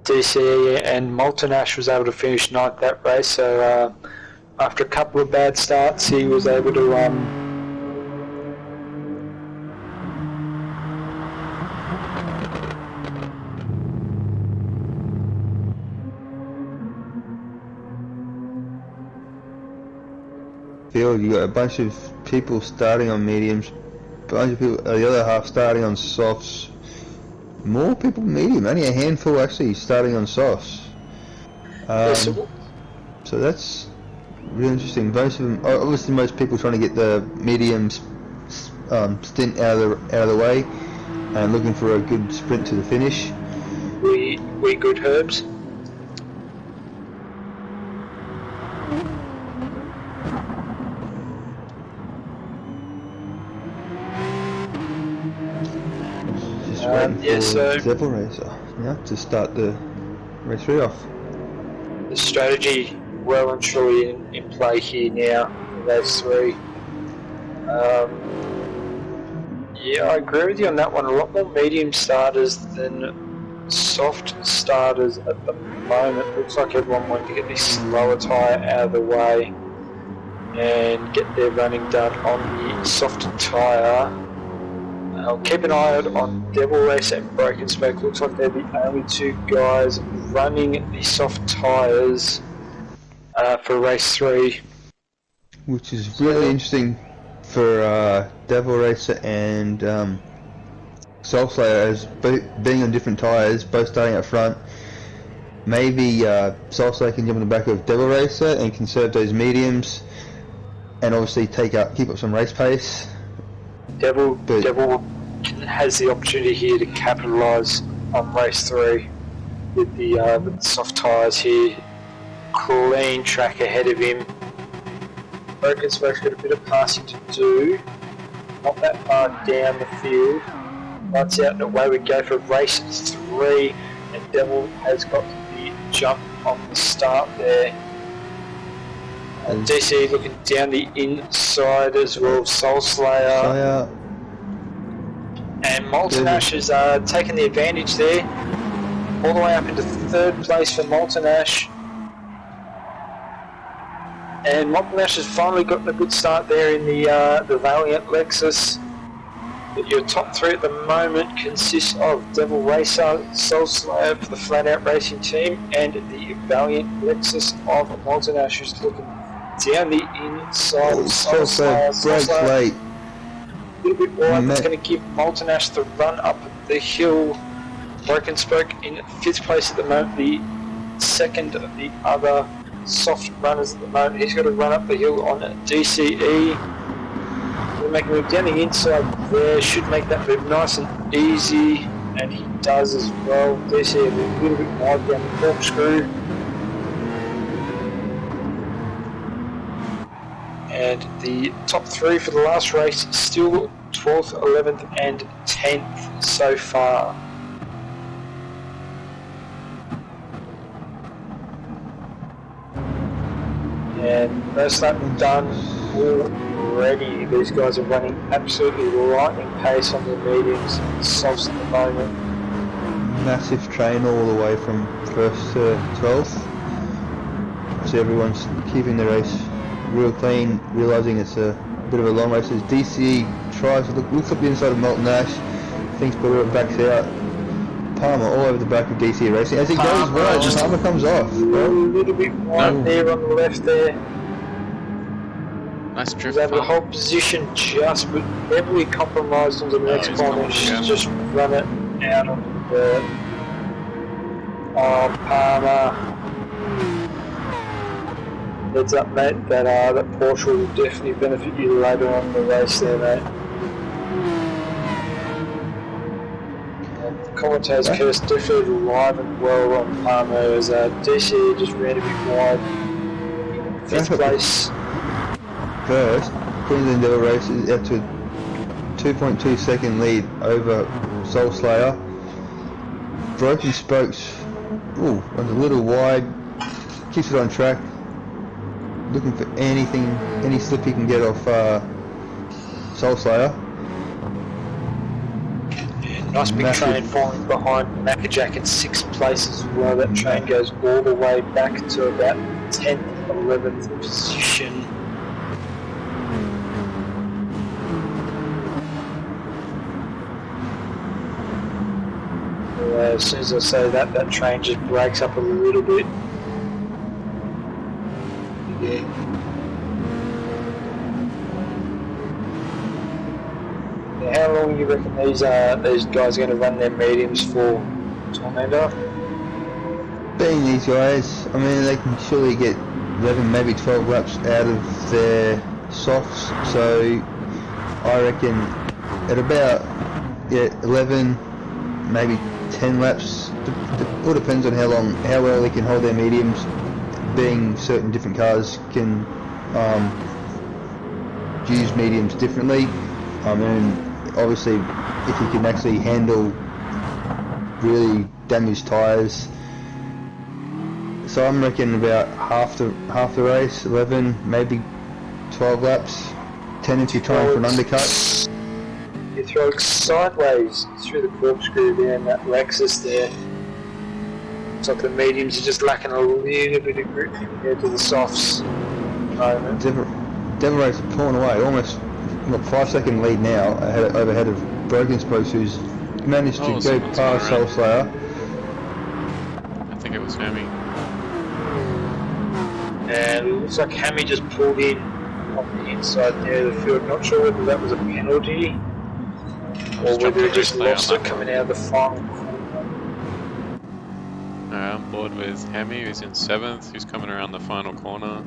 DC and Molten Ash was able to finish 9th that race, so after a couple of bad starts he was able to field. You got a bunch of people starting on mediums, a bunch of people, the other half starting on softs. More people medium, only a handful actually starting on softs. So that's really interesting. Most of them, obviously, most people trying to get the mediums stint out of the way and looking for a good sprint to the finish. We good herbs. So Devil Racer, to start the race 3 off. The strategy well and truly in play here now in race 3. Yeah, I agree with you on that one. A lot more medium starters than soft starters at the moment. Looks like everyone wanted to get this slower tyre out of the way and get their running done on the softer tyre. I'll keep an eye out on Devil Racer and Broken Spoke. Looks like they're the only 2 guys running the soft tyres for race 3. Which is really interesting for Devil Racer and Soulslayer, as being on different tyres, both starting up front. Maybe Soulslayer can jump on the back of Devil Racer and conserve those mediums, and obviously keep up some race pace. Devil has the opportunity here to capitalise on race 3 with the soft tyres here. Clean track ahead of him. Broken Spoke's got a bit of passing to do. Not that far down the field. Lights out and away we go for race 3, and Devil has got the jump on the start there. And DC looking down the inside as well, Soulslayer. And Molten Ash has taken the advantage there, all the way up into 3rd place for Molten Ash. And Molten Ash has finally gotten a good start there in the Valiant Lexus. But your top 3 at the moment consists of Devil Racer, Soulslayer for the Flat Out Racing team, and the Valiant Lexus of Molten Ash, who's looking down the inside of Soulslayer. Late. A little bit wide, that's going to give Molten Ash the run up the hill. Broken Spoke in 5th place at the moment, the second of the other soft runners at the moment. He's got to run up the hill on DCE. We're making a move down the inside there, should make that move nice and easy, and he does as well. DCE a little bit wide down the corkscrew. And the top 3 for the last race still 12th, 11th and 10th so far. And first lap done already. These guys are running absolutely lightning pace on the mediums and softs at the moment. Massive train all the way from 1st to 12th. obviously everyone's keeping the race real clean, realising it's a bit of a long race. As DCE tries to looks up the inside of Molten Ash, thinks better, it backs out. Palmer all over the back of DCE Racing. As he goes wide, just Palmer comes off. A little bit wide there on the left there. Nice He's drift, able to Palmer. hold position just, but heavily compromised on the next he's corner. coming again. Just run it out onto the Palmer. Heads up, mate. That Porsche will definitely benefit you later on in the race there, mate. Commentator's curse definitely alive and well on Palmer as DC just ran a bit wide in 5th place. First, Queensland Devil Race is out to a 2.2 second lead over Soul Slayer. Broken Spokes, runs a little wide, keeps it on track, looking for any slip he can get off Soul Slayer. Nice big train falling behind Maccajack in 6th place as well. That train goes all the way back to about 10th, 11th position. As soon as I say that, that train just breaks up a little bit. Yeah. How long do you reckon these guys are going to run their mediums for, Tornado? Being these guys, I mean, they can surely get 11, maybe 12 laps out of their softs, so I reckon at about 11, maybe 10 laps. It all depends on how well they can hold their mediums. Being certain different cars can use mediums differently. I mean, obviously, if you can actually handle really damaged tyres. So I'm reckoning about half the race, 11, maybe 12 laps, 10 if you're trying for an undercut. You throw it sideways through the corkscrew there in that Lexus there. It's like the mediums are just lacking a little bit of grip compared to the softs. Devil Race are pulling away, almost 5-second lead now, overhead of Broken Spokes, who's managed to go past Soul Slayer. I think it was Hammy. And it looks like Hammy just pulled in on the inside there of the field. Not sure whether that was a penalty or whether he just lost it coming out of the final corner. I'm board with Hammy, who's in 7th, who's coming around the final corner.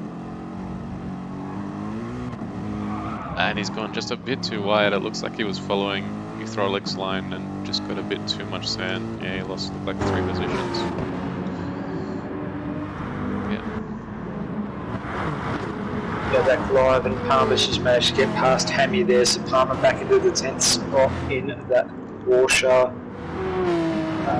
And he's gone just a bit too wide. It looks like he was following Euthrolix line and just got a bit too much sand. Yeah, he lost like 3 positions. Yeah, that live and Palmer's just managed to get past Hammy there, so Palmer back into the 10th spot in that Porsche.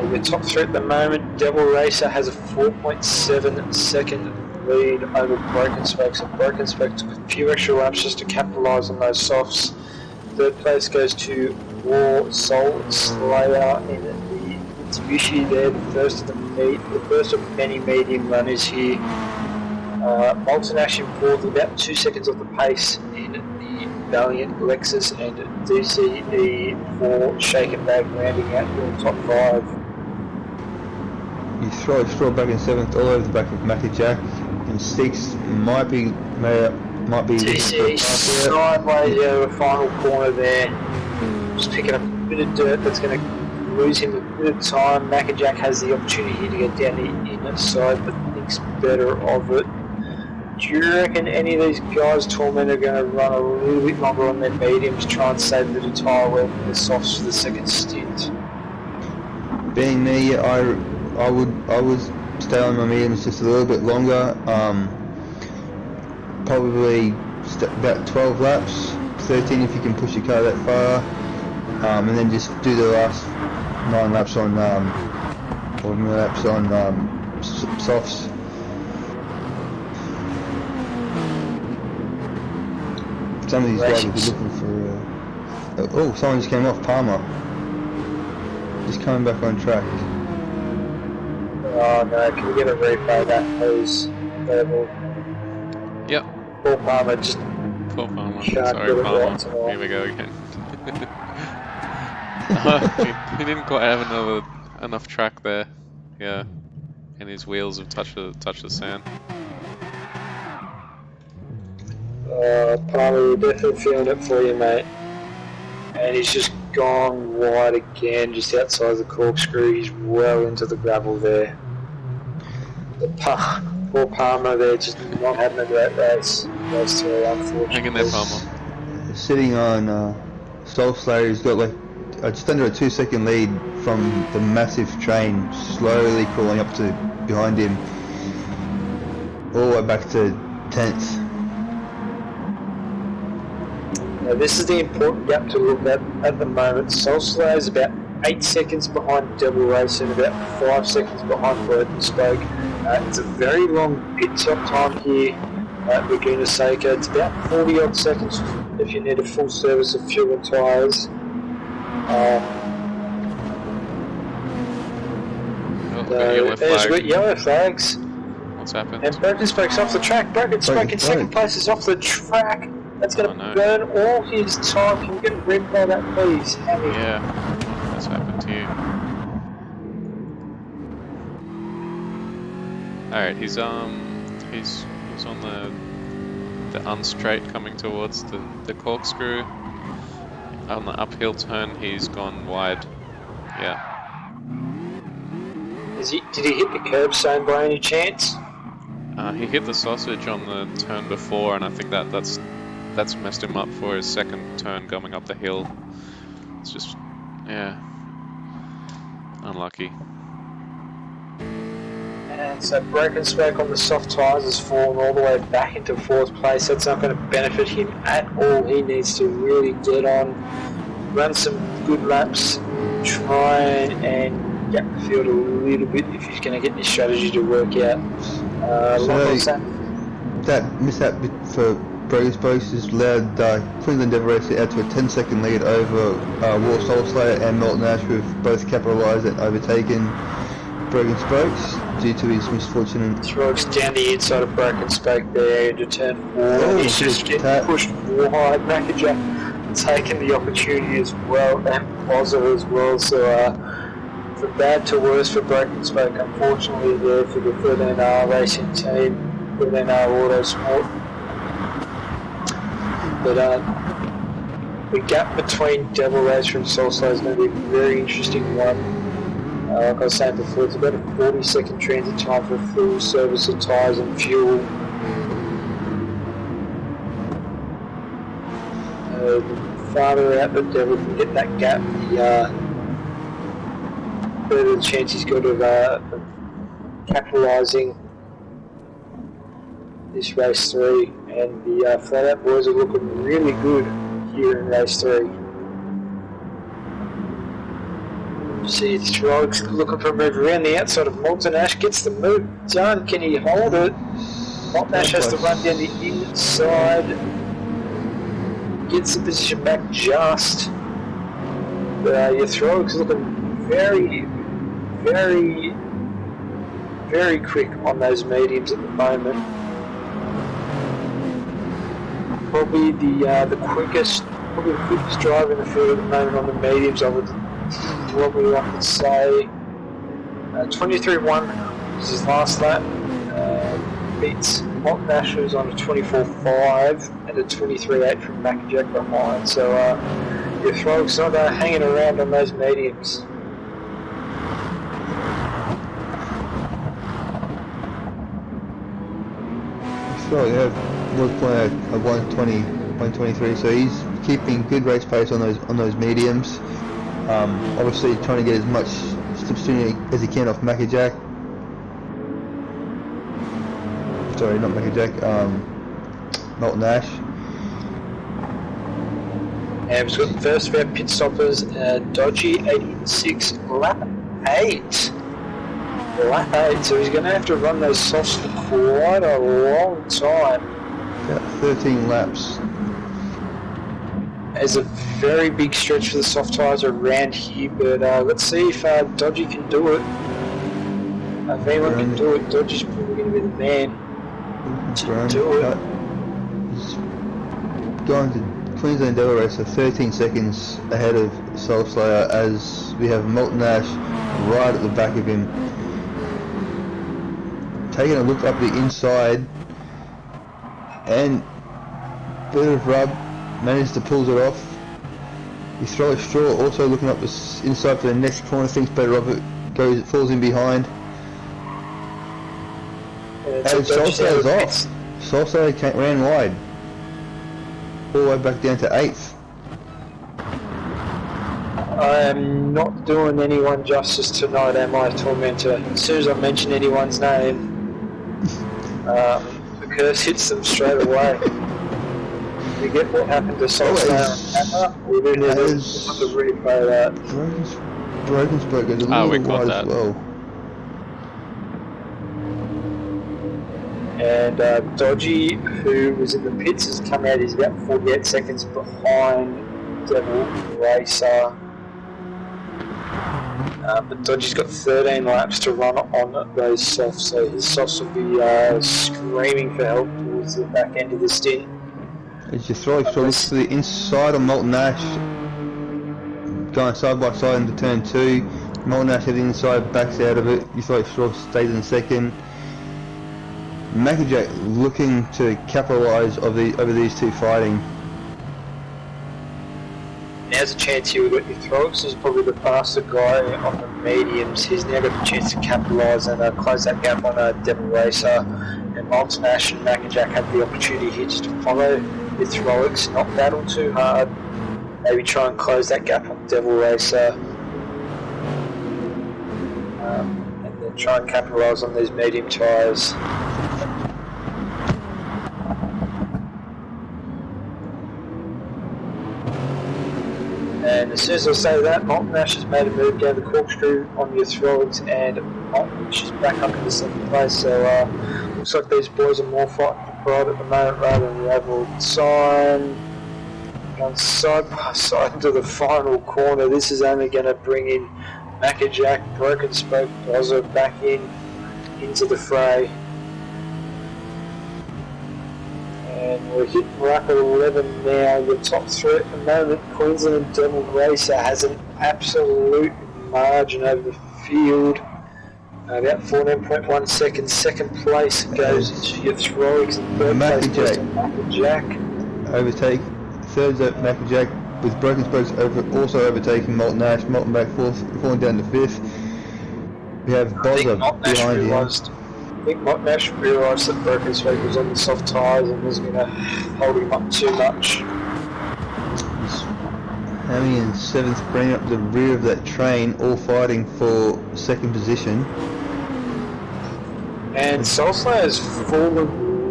We're top 3 at the moment. Devil Racer has a 4.7 second lead over Broken Spokes. So Broken Spokes took a few extra laps just to capitalise on those softs. 3rd place goes to War Soul Slayer in the Mitsubishi there, the first of many medium runners here. Molten Ash in 4th, about 2 seconds off the pace in the Valiant Lexus, and DCE for Shake and Bag rounding out the top 5. You throw straw back in 7th, all over the back of Maccajack. In 6th, might be. DCE sideways out of the final corner there. Just picking up a bit of dirt that's going to lose him a bit of time. Maccajack has the opportunity to get down the inside, but thinks better of it. Do you reckon any of these guys, Torment, are going to run a little bit longer on their mediums, try and save a little tyre wear from the softs for the second stint? Being me, I would stay on my mediums just a little bit longer. Probably about 12 laps, 13 if you can push your car that far, and then just do the last 9 laps on, or more laps on softs. Some of these guys will be looking for. Someone just came off. Palmer. Just coming back on track. Oh no, can we get a replay of that, please? level. Yep. Paul Palmer just Poor Palmer. can't Sorry, get it Palmer. right tonight. Here we go again. He didn't quite have enough track there. Yeah, and his wheels have touched the sand. Palmer, we're definitely feeling it for you, mate. And he's just gone wide again, just outside the corkscrew. He's well into the gravel there. Poor Palmer there, just not having a great race. Race 2, unfortunately. Hang in there, Palmer. Sitting on Soul Slayer, he's got like just under a 2-second lead from the massive train slowly crawling up to behind him, all the way back to 10th. Now this is the important gap to look at the moment. Soul Slayer is about 8 seconds behind Devil Race and about 5 seconds behind Broken Spoke. It's a very long pit stop time here at Laguna Seca. It's about 40 odd seconds if you need a full service of fuel and tyres. There's yellow flags. What's happened? And Broken Spoke's off the track. Broken Spoke in second place is off the track. That's going to burn all his time. Can you get a red by that, please? Yeah, that's happened to you. Alright, he's on the unstraight coming towards the corkscrew. On the uphill turn, he's gone wide. Yeah. Did he hit the curb stone by any chance? He hit the sausage on the turn before, and I think that's messed him up for his second turn going up the hill. It's just, yeah, unlucky. And so Broken Spoke on the soft tyres has fallen all the way back into 4th place. That's not going to benefit him at all. He needs to really get on, run some good laps, try and gap the field a little bit if he's going to get this strategy to work out. That mishap for Broken Spoke has allowed Queensland Devil Race to add to a 10-second lead over War Soul Slayer and Milton Ash, who have both capitalised and overtaken Broken Spokes due to his misfortune. Throws down the inside of Broken Spoke there into turn 4. He's just getting pushed wide. Mackajack taking the opportunity as well, and Bozza as well. So from bad to worse for Broken Spoke, unfortunately, there for the 13R racing team, 13R Autosport. But the gap between Devil Racer and Soul Slayer is going to be a very interesting one. Like I was saying before, it's about a 40-second transit time for full service of tyres and fuel. The farther out the Devil can get that gap, the better the chance he's got of capitalising this race 3. And the flat out boys are looking really good here in race 3. See, Throg's looking for a move around the outside of Milton Ash, gets the move done. Can he hold it? Milton Ash has to run down the inside, gets the position back just. But your Throg's looking very, very, very quick on those mediums at the moment. Probably the quickest driver in the field at the moment on the mediums. I would probably like to say 23.1 is his last lap. Beats Milton Ash, who's on a 24.5 and a 23.8 from Mackajack behind. So your Throg's not hanging around on those mediums. So yeah, was playing a 120, 123, so he's keeping good race pace on those mediums. Obviously trying to get as much opportunity as he can off Mackajack. Sorry, not Mackajack, Milton Ash. And we've got the first of our pit stoppers, Dodgy 86, lap 8. Lap 8, so he's going to have to run those softs for quite a long time. About 13 laps. There's a very big stretch for the soft tyres around here, but let's see if Dodgy can do it. If anyone can do it, Dodgy's probably going to be the man. Brown do it. cut. He's going to Queensland Devil Racer 13 seconds ahead of Soul Slayer as we have Molten Ash right at the back of him. Taking a look up the inside and bit of rub, managed to pull it off. His throw straw also looking up the inside for the next corner, thinks better of it, falls in behind. And Solskjaer's off. Solskjaer ran wide. All the way back down to 8th. I am not doing anyone justice tonight, am I, Tormentor? As soon as I mention anyone's name, the curse hits them straight away. You get what happened to Solskjaer and Hammer? We do need to replay that. Broken goes a little wide as well. And Dodgy, who was in the pits, has come out. He's about 48 seconds behind Devil Racer. But Dodgy's got 13 laps to run on those softs, so his softs will be screaming for help towards the back end of the stint. As you throw looks to the inside of Molten Ash, going side by side into turn 2. Molten Ash heading inside, backs out of it. You throw stays in second. Mackajack looking to capitalise over these two fighting. Now's a chance here. We've got your Throgs, who's probably the faster guy on the mediums. He's now got the chance to capitalise and close that gap on Devil Racer. And Molten Ash and Mackajack have the opportunity here just to follow the Throgs, not battle too hard. Maybe try and close that gap on Devil Racer. And then try and capitalise on these medium tyres. And as soon as I say that, Molten Ash has made a move down the corkscrew on your Throgs, and Molten Ash is back up into second place. So looks like these boys are more fighting for pride at the moment rather than the overall sign. Going side by side into the final corner. This is only going to bring in Mackajack, Broken Spoke, Bozza back into the fray. And we're hitting lap 11 now. The top 3 at the moment. Queensland Devil Racer has an absolute margin over the field. About 14.1 seconds. Second place goes to your Throgs, and third place goes to Mackajack. Overtake. Third's at Mackajack with Broken Spokes also overtaking Molten Ash. Molten back falling down to 5th. We have Bozza behind him. I think Molten Ash realised that Broken Spoke was on the soft tyres and was going to hold him up too much. Hammy in 7th, bringing up the rear of that train, all fighting for second position. And Solskjaer has fallen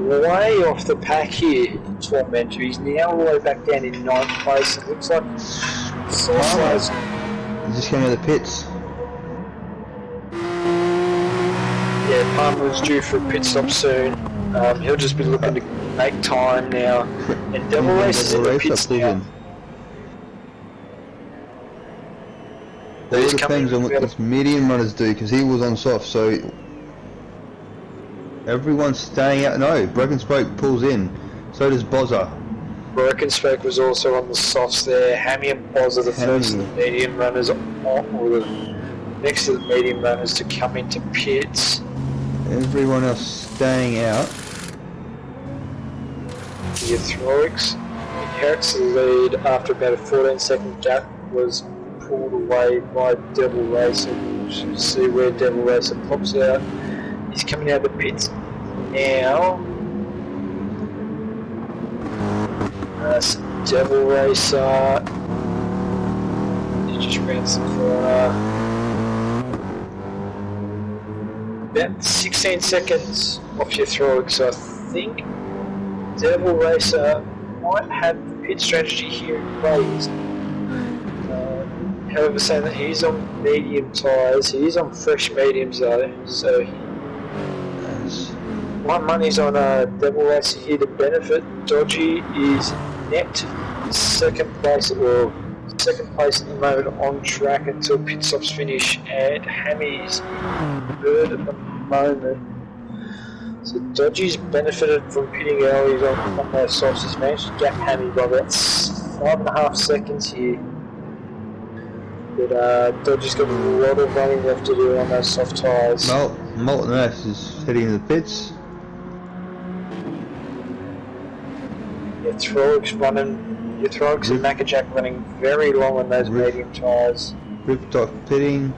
way off the pack here, Tormentor. He's now all the way back down in 9th place. It looks like Solskjaer's... He just came out of the pits. Yeah, Palmer's due for a pit stop soon. He'll just be looking to make time now. And Devil Racer's in the pits now. It all depends on what this medium runners do, because he was on soft, so everyone's staying out. No, Broken Spoke pulls in. So does Bozza. Broken Spoke was also on the softs there. Hammy and Bozza, the first of the medium runners, or the next to the medium runners to come into pits. Everyone else staying out. The Throgs inherits the lead after about a 14-second gap was pulled away by Devil Racer. We'll see where Devil Racer pops out. He's coming out of the pits now. Devil Racer. He just rounds the corner. About 16 seconds off your Throg, so I think Devil Racer might have the pit strategy here in place. However, saying that he's on medium tyres, he is on fresh mediums though, so my money's on Devil Racer here to benefit. Dodgy is net second place, or second place at the moment on track until pit stops finish, and Hammy's third at the moment. So Dodgy's benefited from pitting early on those softs. He's managed to gap Hammy by about 5.5 seconds here. But Dodgy's got a lot of running left to do on those soft tyres. Molten Ash is heading in the pits. Your Throlix and Mackajack running very long on those medium tyres. Riptop pitting.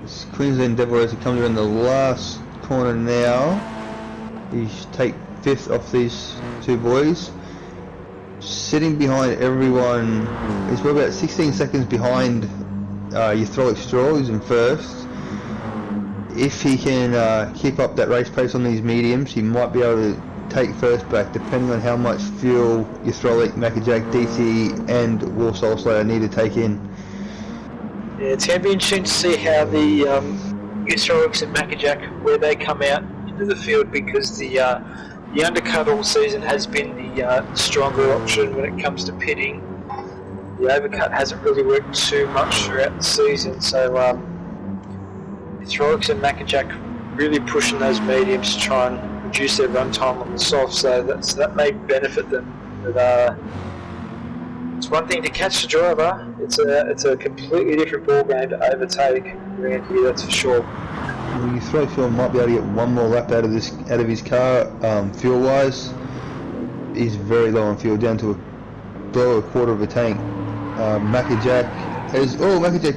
This Queensland Devil Racer comes around the last corner now. He should take 5th off these two boys. Sitting behind everyone, he's about 16 seconds behind your Throlix Straw, who's in 1st. If he can keep up that race pace on these mediums, he might be able to take 1st back, depending on how much fuel your Throlix, Mackajack, DC and War Soul Slayer need to take in. Yeah, it's going to be interesting to see how the Throlix and Mackajack, where they come out into the field, because the undercut all season has been the stronger option when it comes to pitting. The overcut hasn't really worked too much throughout the season, so Throlix and Mackajack really pushing those mediums to try and reduce their run time on the soft, so that may benefit them. But it's one thing to catch the driver; it's a completely different ball game to overtake around here. That's for sure. You throw fuel might be able to get one more lap out of his car, fuel wise. He's very low on fuel, down to below a quarter of a tank. Mackajack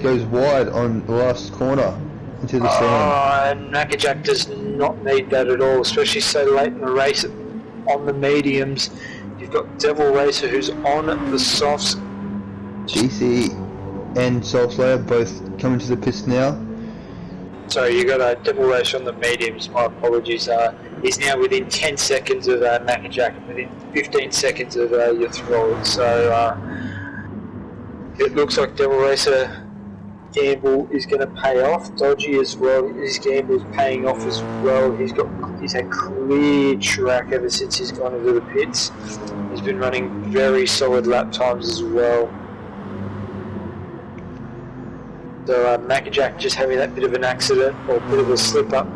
goes wide on the last corner into the sand. And Mackajack does not need that at all, especially so late in the race on the mediums. You've got Devil Racer who's on the softs. DC and Soul Slayer both coming to the pits now. Sorry, you got a Devil Racer on the mediums, my apologies. He's now within 10 seconds of Mackajack and within 15 seconds of your Thrall. So it looks like Devil Racer gamble is going to pay off. Dodgy as well, his gamble is paying off as well. He's had clear track ever since he's gone into the pits. He's been running very solid lap times as well. So Mackajack just having that bit of an accident or a bit of a slip up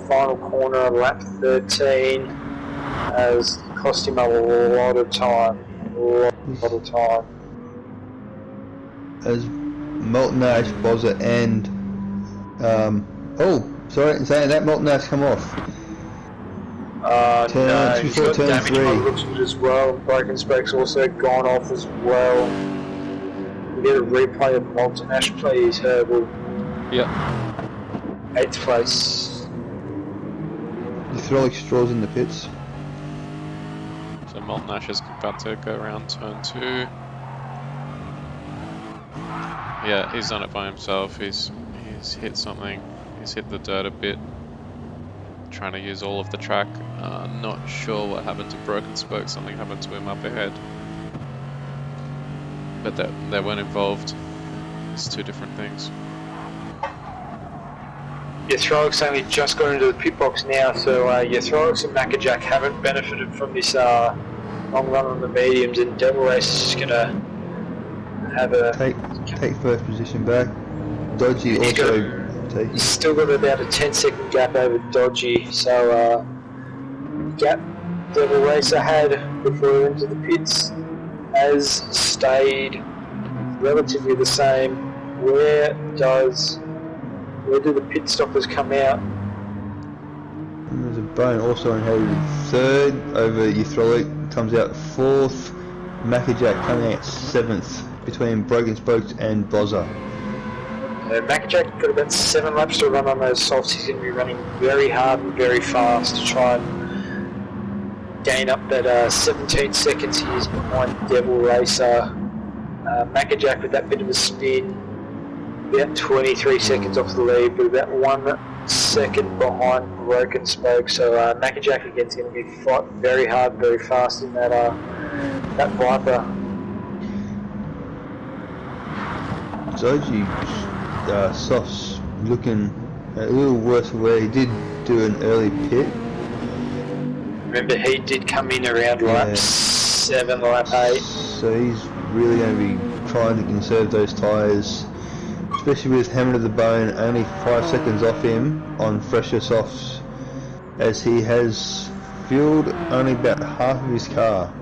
final corner on lap 13 has cost him a lot of time. As Molten Ash, Bozza and saying that Molten Ash come off. No, he's got turn damage 3. by the looks of it as well. Broken Spoke's also gone off as well. We get a replay of Molten Ash, please, Herbal. Yep. 8th place. The Throlix Straws in the pits. So Molten Ash is about to go around turn 2. Yeah, he's done it by himself. He's hit something. He's hit the dirt a bit. Trying to use all of the track. Not sure what happened to Broken Spoke. Something happened to him up ahead. But they weren't involved. It's two different things. Your Throlix only just got into the pit box now, so your Throlix and Mackajack haven't benefited from this long run on the mediums, and Devil Race is just going to have a... Take 1st position back. Dodgy He's still got about a 10-second gap over Dodgy, so gap Devil Racer had before he went to the pits has stayed relatively the same. Where do the pit stoppers come out? And there's a Bone also inherited 3rd over Euthrolic, comes out 4th. Mackajack coming out 7th between Broken Spokes and Bozza. Mackajack got about 7 laps to run on those softs. He's going to be running very hard and very fast to try and gain up that 17 seconds he is behind Devil Racer. Mackajack with that bit of a spin, about 23 seconds off the lead, but about 1 second behind Broken Spoke. So Mackajack again is going to be fighting very hard, very fast in that Viper. Zoji Soft's looking a little worse for where he did do an early pit. Remember, he did come in around lap 7, lap 8. So he's really going to be trying to conserve those tyres, especially with Hammer to the Bone only 5 seconds off him on fresher softs. as he has fueled only about half of his car.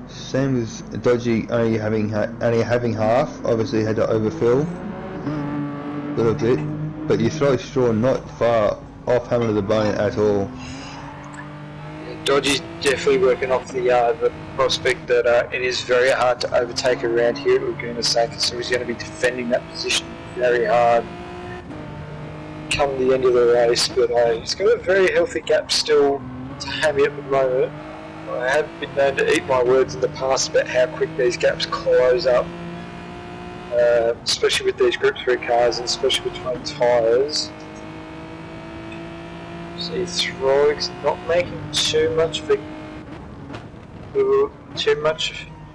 Same with Dodgy only having half. Obviously had to overfill a little bit, but you throw straw not far off Hammer to the bone at all. Dodgy's definitely working off the prospect that it is very hard to overtake around here at Laguna Seca, so he's going to be defending that position very hard come the end of the race, but he's got a very healthy gap still to Hammy at the moment. I have been known to eat my words in the past about how quick these gaps close up, especially with these Group 3 cars and especially between tyres. See, Throg's not making too much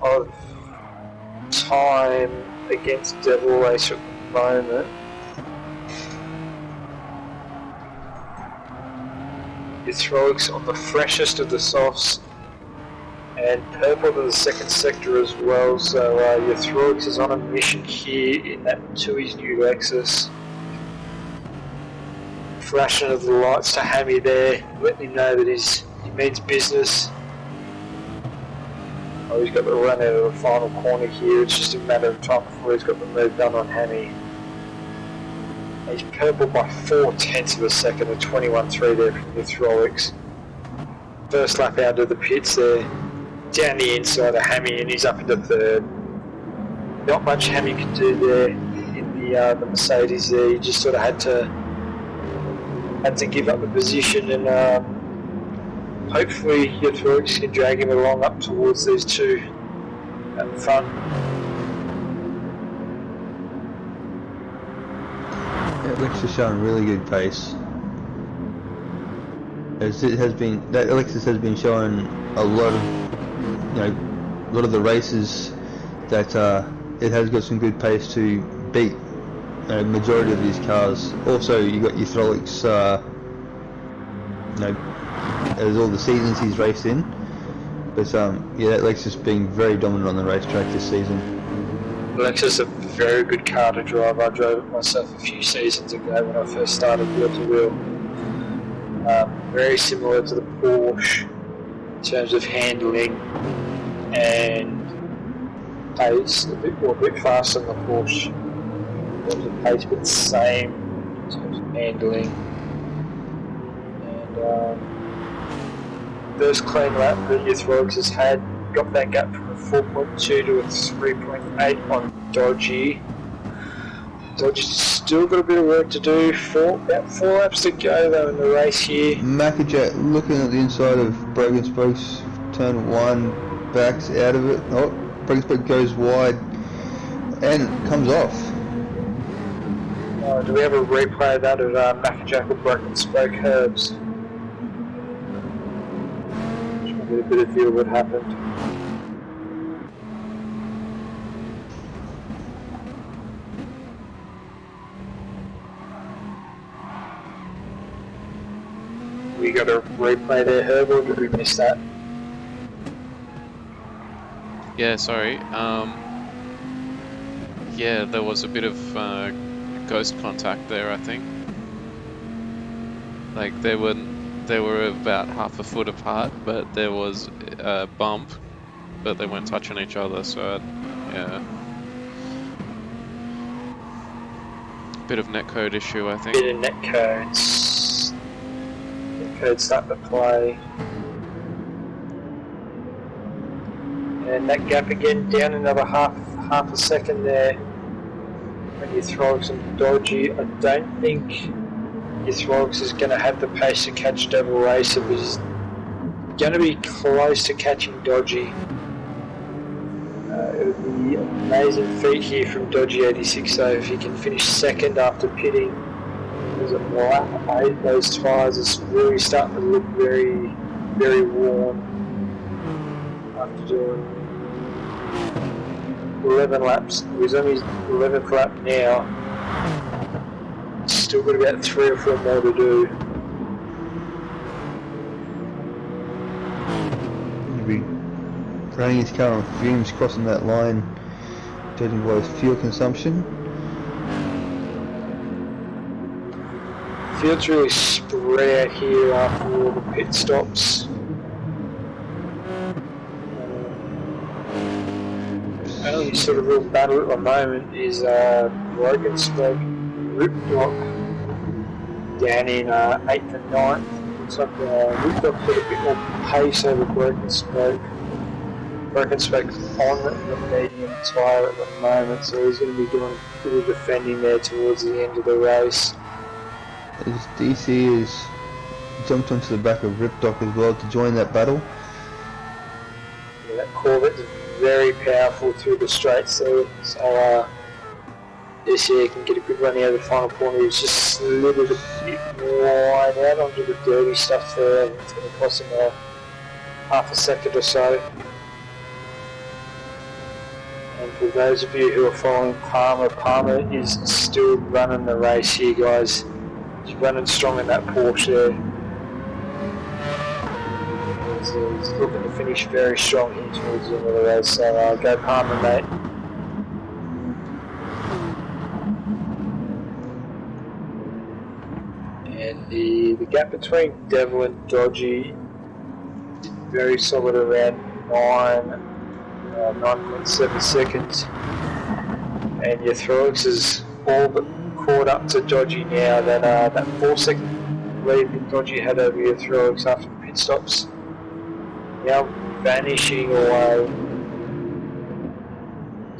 of time against Devil Racer at the moment. Throg's on the freshest of the softs, and purple to the second sector as well, so your Throg's is on a mission here in that to his new Lexus. Flashing of the lights to Hammy there, letting him know that he means business. Oh, he's got the run out of the final corner here, it's just a matter of time before he's got the move done on Hammy. He's purple by 0.4 of a second, a 21.3 there from the Throlix. First lap out of the pits there, down the inside of Hammy, and he's up into third. Not much Hammy could do there in the Mercedes there, he just sort of had to give up the position, and hopefully your Throlix can drag him along up towards these two at the front. Lexus showing really good pace. As it has been, that Lexus has been showing a lot of the races that it has got some good pace to beat majority of these cars. Also, you got your Throlix, as all the seasons he's raced in. But yeah, that Lexus being very dominant on the racetrack this season. Lexus is a very good car to drive. I drove it myself a few seasons ago when I first started wheel to wheel. Very similar to the Porsche in terms of handling and pace, a bit faster than the Porsche in terms of pace, but the same in terms of handling. And first clean lap that Throg's has had, got that gap from a 4.2 to a 3.8 on Dodgy. Dodgy's still got a bit of work to do. About 4 laps to go though in the race here. Mackajack looking at the inside of Broken Spokes, turn 1, backs out of it. Oh, Broken Spoke goes wide and comes off. Do we have a replay of that of Mackajack or Broken Spoke Herbs? Just get a bit of feel of what happened. We got a replay there, Herb, or did we miss that? Yeah, sorry. Yeah, there was a bit of ghost contact there, I think. Like they were about half a foot apart, but there was a bump, but they weren't touching each other. So yeah, bit of netcode issue, I think. Bit of netcodes. Netcodes start to play. And that gap again down another half a second there when your Throgs and Dodgy. I don't think your Throgs is going to have the pace to catch Devil Racer, but he's going to be close to catching Dodgy. It would be an amazing feat here from Dodgy 86 though if he can finish second after pitting. Because at lap 8 those tyres are really starting to look very, very worn after doing 11 laps. He's on his 11th lap now. Still got about 3 or 4 more to do. He'll be running his car on fumes, crossing that line, judging by his fuel consumption. Field's really spread out here after all the pit stops. Only sort of real battle at the moment is Broken Spoke Ripdock down in 8th and 9th. Looks like Ripdock's got a bit more pace over Broken Spoke. Broken Spoke's on the medium tyre at the moment, so he's going to be doing a bit of defending there towards the end of the race. As DC has jumped onto the back of Ripdock as well to join that battle. Yeah, that Corvette's very powerful through the straights there, so DC can get a good run out of the final corner. He's just slithered a bit wide out onto the dirty stuff there. It's going to cost him half a second or so. And for those of you who are following Palmer, Palmer is still running the race here, guys. He's running strong in that Porsche there. So he's looking to finish very strong here towards the end of the race, so go Palmer, mate. And the gap between Devil and Dodgy is very solid around 9.7 seconds. And your Throlix is all but caught up to Dodgy now. That 4-second lead that Dodgy had over your Throlix after the pit stops now vanishing away.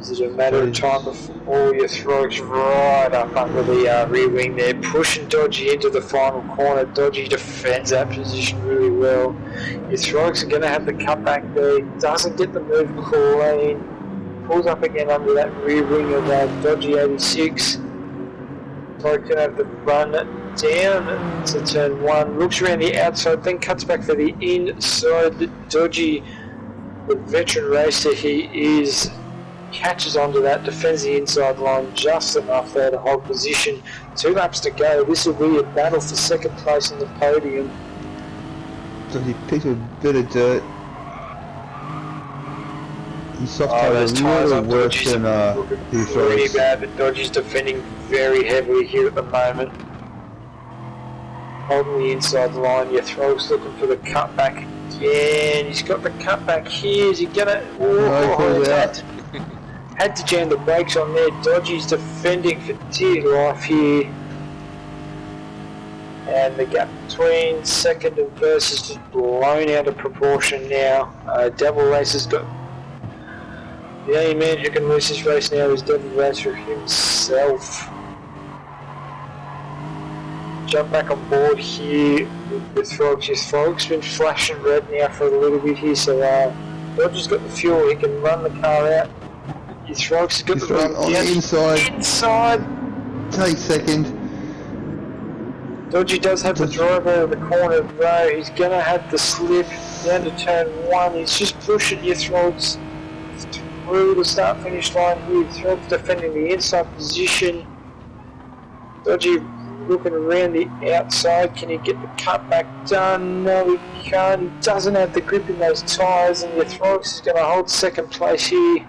Is it a matter of time before your Throlix right up under the rear wing there, pushing Dodgy into the final corner? Dodgy defends that position really well. Your Throlix are going to have the cutback there, doesn't get the move clean, pulls up again under that rear wing of Dodgy 86. Throlix going to have the run down to turn 1, looks around the outside, then cuts back for the inside. Dodgy, the veteran racer he is, catches onto that, defends the inside line just enough there to hold position. 2 laps to go. This will be a battle for second place on the podium. So he picked a bit of dirt. His soft tyres a little worse than his pretty bad, but Dodgy's defending very heavily here at the moment. Holding the inside line. Your Throl's looking for the cutback again. He's got the cutback here. Is he gonna? Had to jam the brakes on there. Dodgy's defending for dear life here. And the gap between second and first is just blown out of proportion now. Devil Racer's got... The only man who can lose this race now is Devil Racer himself. Jump back on board here with Throg's. His Throg's been flashing red now for a little bit here, so Dodgy's got the fuel. He can run the car out. His Throg's got the run on the inside. Take second. Dodgy does have the drive out of the corner though. He's going to have the slip down to turn 1. He's just pushing your Throg's through the start finish line here. Throg's defending the inside position. Dodgy looking around the outside. Can he get the cutback done? No, he can't. He doesn't have the grip in those tyres, and your Throg's is going to hold second place here.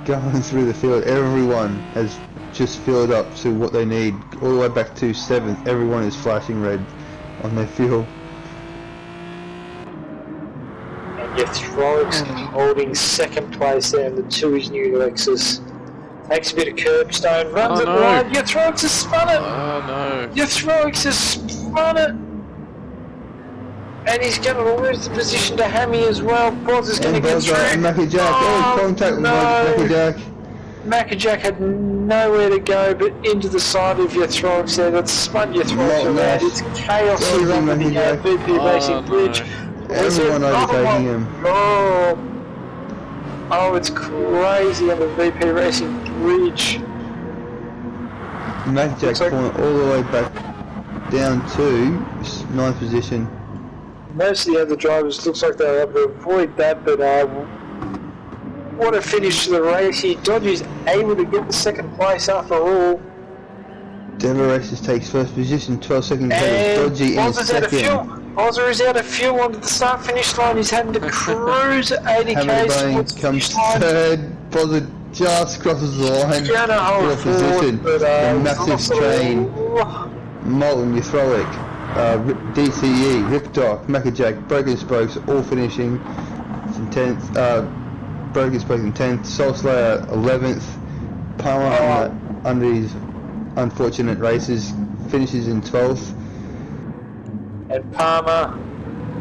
Going through the field, everyone has just filled up to what they need, all the way back to 7th. Everyone is flashing red on their fuel. And your Throg's holding second place there in the 2's new Lexus. Takes a bit of curbstone, runs it wide. Your Throg's has spun it. Oh no! Your Throg's has spun it. And he's going to lose the position to Hammy as well. Boz is going to get through. And Mackie Jack, contact with Mackie Jack. Mackie Jack had nowhere to go but into the side of your Throg's there. That's spun your Throg's around. It's chaos here under the VP Racing Bridge. Everyone overtaking him. Oh, it's crazy on the VP Racing Bridge. Mackie Jack falling all the way back down to 9th position. Most of the other drivers looks like they're able to avoid that, but what a finish to the race here. Dodgy's able to get the second place after all. Devil Races takes first position, 12 seconds ahead of Dodgy in second. Bozza is out of fuel onto the start finish line. He's having to cruise at 80 k's towards the comes finish line. third. Bozza just crosses the line. Gonna hold position. But, the massive train Molten, Euthroic, DCE, Ripdoc, Mackerjack, Broken Spokes, all finishing in 10th. Broken Spokes in 10th. Soul Slayer 11th. Palmer under his unfortunate races finishes in 12th. And Palmer,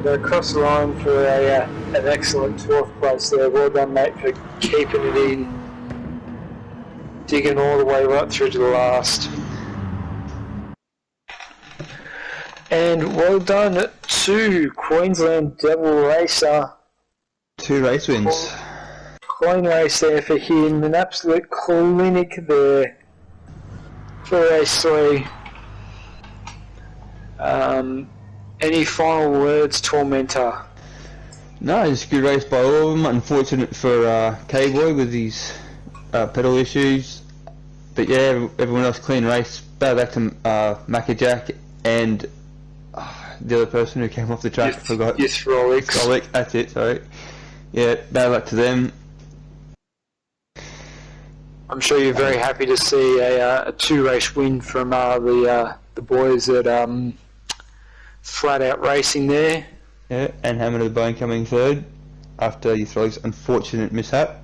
across the line for an excellent 12th place there. Well done, mate, for keeping it in. Digging all the way right through to the last. And well done to Queensland Devil Racer. 2 race wins. Clean race there for him. An absolute clinic there for race 3. Any final words, Tormentor? No, it's a good race by all of them. Unfortunate for K-Boy with his pedal issues. But yeah, everyone else clean race. Bow back to Mackerjack and the other person who came off the track. I forgot. Frolic, that's it, sorry. Yeah, bow back to them. I'm sure you're very happy to see a 2-race win from the boys at Flat Out Racing there. Yeah, and Hammer to the Bone coming third after Euthroic's unfortunate mishap.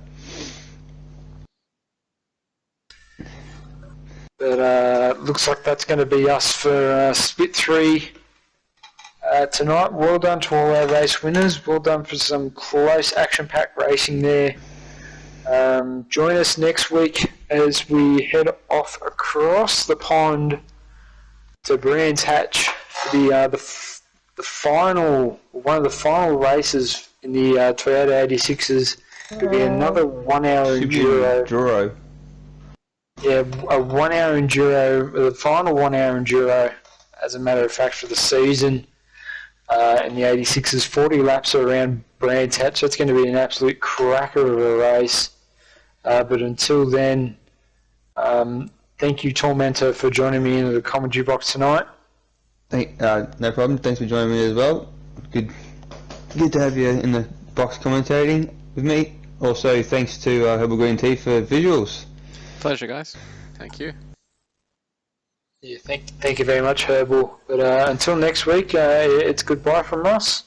But looks like that's going to be us for Split 3 tonight. Well done to all our race winners. Well done for some close action-packed racing there. Join us next week as we head off across the pond to Brands Hatch for the final, one of the final races in the Toyota 86s. It'll be another 1 hour enduro. Yeah, a 1 hour enduro, the final 1 hour enduro, as a matter of fact, for the season in the 86s, 40 laps around Brands Hatch. That's going to be an absolute cracker of a race. But until then, thank you, Tormentor, for joining me in the commentary box tonight. No problem. Thanks for joining me as well. Good to have you in the box commentating with me. Also, thanks to Herbal Green Tea for visuals. Pleasure, guys. Thank you. Yeah, thank you very much, Herbal. But until next week, it's goodbye from us.